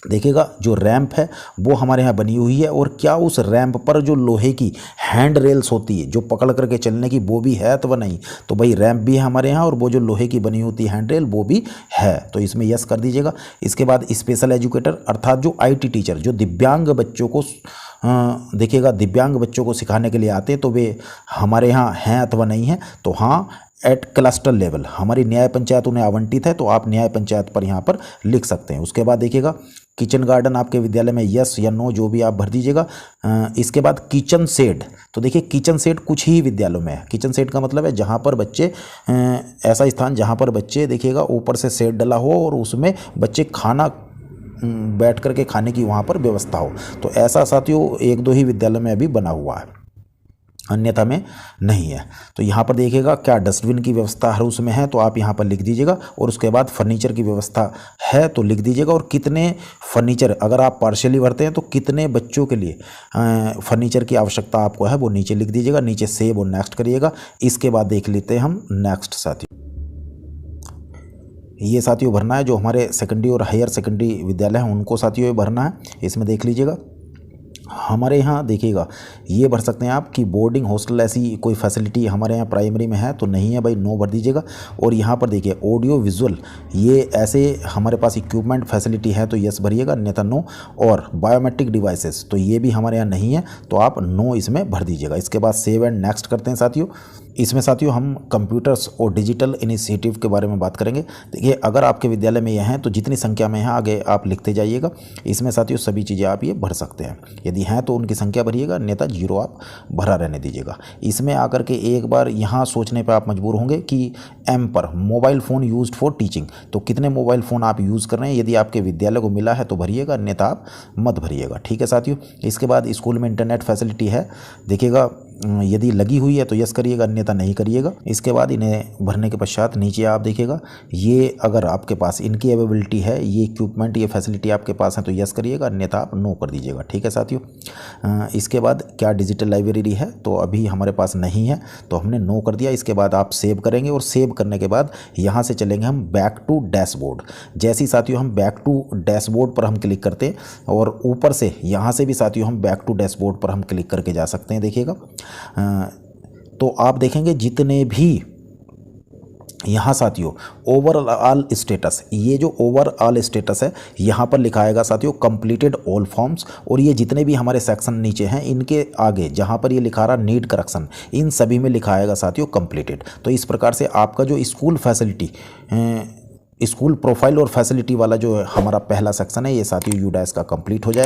देखिएगा जो रैंप है वो हमारे यहाँ बनी हुई है। और क्या उस रैंप पर जो लोहे की हैंड रेल्स होती है जो पकड़ करके चलने की, वो भी है? तो वह नहीं। तो भाई रैंप भी है हमारे यहाँ, और वो जो लोहे की बनी होती है हैंड रेल वो भी है, तो इसमें यस कर दीजिएगा। इसके बाद स्पेशल एजुकेटर अर्थात जो IT टीचर जो दिव्यांग बच्चों को देखिएगा दिव्यांग बच्चों को सिखाने के लिए आते हैं, तो वे हमारे यहाँ हैं अथवा नहीं है? तो हाँ, एट क्लस्टर लेवल हमारी न्याय पंचायत उन्हें आवंटित है, तो आप न्याय पंचायत पर यहाँ पर लिख सकते हैं। उसके बाद देखिएगा किचन गार्डन आपके विद्यालय में यस या नो जो भी आप भर दीजिएगा। इसके बाद किचन शेड, तो देखिए किचन शेड कुछ ही विद्यालयों में है। किचन शेड का मतलब है जहाँ पर बच्चे ऐसा स्थान जहाँ पर बच्चे देखिएगा ऊपर से शेड डला हो और उसमें बच्चे खाना बैठ करके खाने की वहाँ पर व्यवस्था हो। तो ऐसा साथियों 1-2 ही विद्यालय में अभी बना हुआ है, अन्यथा में नहीं है। तो यहाँ पर देखिएगा क्या डस्टबिन की व्यवस्था हर उसमें है, तो आप यहाँ पर लिख दीजिएगा। और उसके बाद फर्नीचर की व्यवस्था है तो लिख दीजिएगा। और कितने फर्नीचर अगर आप पार्शियली भरते हैं तो कितने बच्चों के लिए फर्नीचर की आवश्यकता आपको है वो नीचे लिख दीजिएगा। नीचे सेव और नेक्स्ट करिएगा। इसके बाद देख लेते हैं हम नेक्स्ट साथियों। ये साथियों भरना है जो हमारे सेकेंडरी और हायर सेकेंडरी विद्यालय हैं उनको साथियों ये भरना है। इसमें देख लीजिएगा हमारे यहाँ देखिएगा ये भर सकते हैं आप कि बोर्डिंग हॉस्टल ऐसी कोई फैसिलिटी हमारे यहाँ प्राइमरी में है तो नहीं है भाई, नो भर दीजिएगा। और यहाँ पर देखिए ऑडियो विजुअल ये ऐसे हमारे पास इक्विपमेंट फैसिलिटी है तो यस भरिएगा, अन्यथा नो। और बायोमेट्रिक डिवाइसेस तो ये भी हमारे यहाँ नहीं है तो आप नो इसमें भर दीजिएगा। इसके बाद सेव एंड नेक्स्ट करते हैं साथियों। इसमें साथियों हम कंप्यूटर्स और डिजिटल इनिशिएटिव के बारे में बात करेंगे। देखिए, अगर आपके विद्यालय में यह हैं तो जितनी संख्या में है आगे आप लिखते जाइएगा। इसमें साथियों सभी चीज़ें आप ये भर सकते हैं, यदि हैं तो उनकी संख्या भरिएगा, अन्यथा जीरो आप भरा रहने दीजिएगा। इसमें आकर के एक बार यहाँ सोचने पर आप मजबूर होंगे कि एम पर mobile phone used for teaching, तो कितने मोबाइल फ़ोन आप यूज़ कर रहे हैं। यदि आपके विद्यालय को मिला है तो भरिएगा, अन्यथा आप मत भरिएगा। ठीक है साथियों। इसके बाद स्कूल में इंटरनेट फैसिलिटी है, देखिएगा यदि लगी हुई है तो यस करिएगा, अन्यथा नहीं करिएगा। इसके बाद इन्हें भरने के पश्चात नीचे आप देखिएगा, ये अगर आपके पास इनकी अवेलेबिलिटी है, ये इक्विपमेंट, ये फैसिलिटी आपके पास है तो यस करिएगा, अन्यथा आप नो कर दीजिएगा। ठीक है साथियों। इसके बाद क्या डिजिटल लाइब्रेरी है, तो अभी हमारे पास नहीं है तो हमने नो कर दिया। इसके बाद आप सेव करेंगे और सेव करने के बाद यहाँ से चलेंगे हम बैक टू डैशबोर्ड। जैसे ही साथियों हम बैक टू डैशबोर्ड पर हम क्लिक करते हैं और ऊपर से यहाँ से भी साथियों हम बैक टू डैशबोर्ड पर हम क्लिक करके जा सकते हैं। देखिएगा, तो आप देखेंगे जितने भी यहाँ साथियों ओवरऑल स्टेटस, ये जो ओवरऑल स्टेटस है यहाँ पर लिखा आएगा साथियों कंप्लीटेड ऑल फॉर्म्स, और ये जितने भी हमारे सेक्शन नीचे हैं इनके आगे जहाँ पर ये लिखा रहा नीड करेक्शन, इन सभी में लिखा आएगा साथियों कंप्लीटेड। तो इस प्रकार से आपका जो स्कूल फैसिलिटी, स्कूल प्रोफाइल और फैसिलिटी वाला जो हमारा पहला सेक्शन है ये साथियों यूडैश का कंप्लीट हो जाएगा।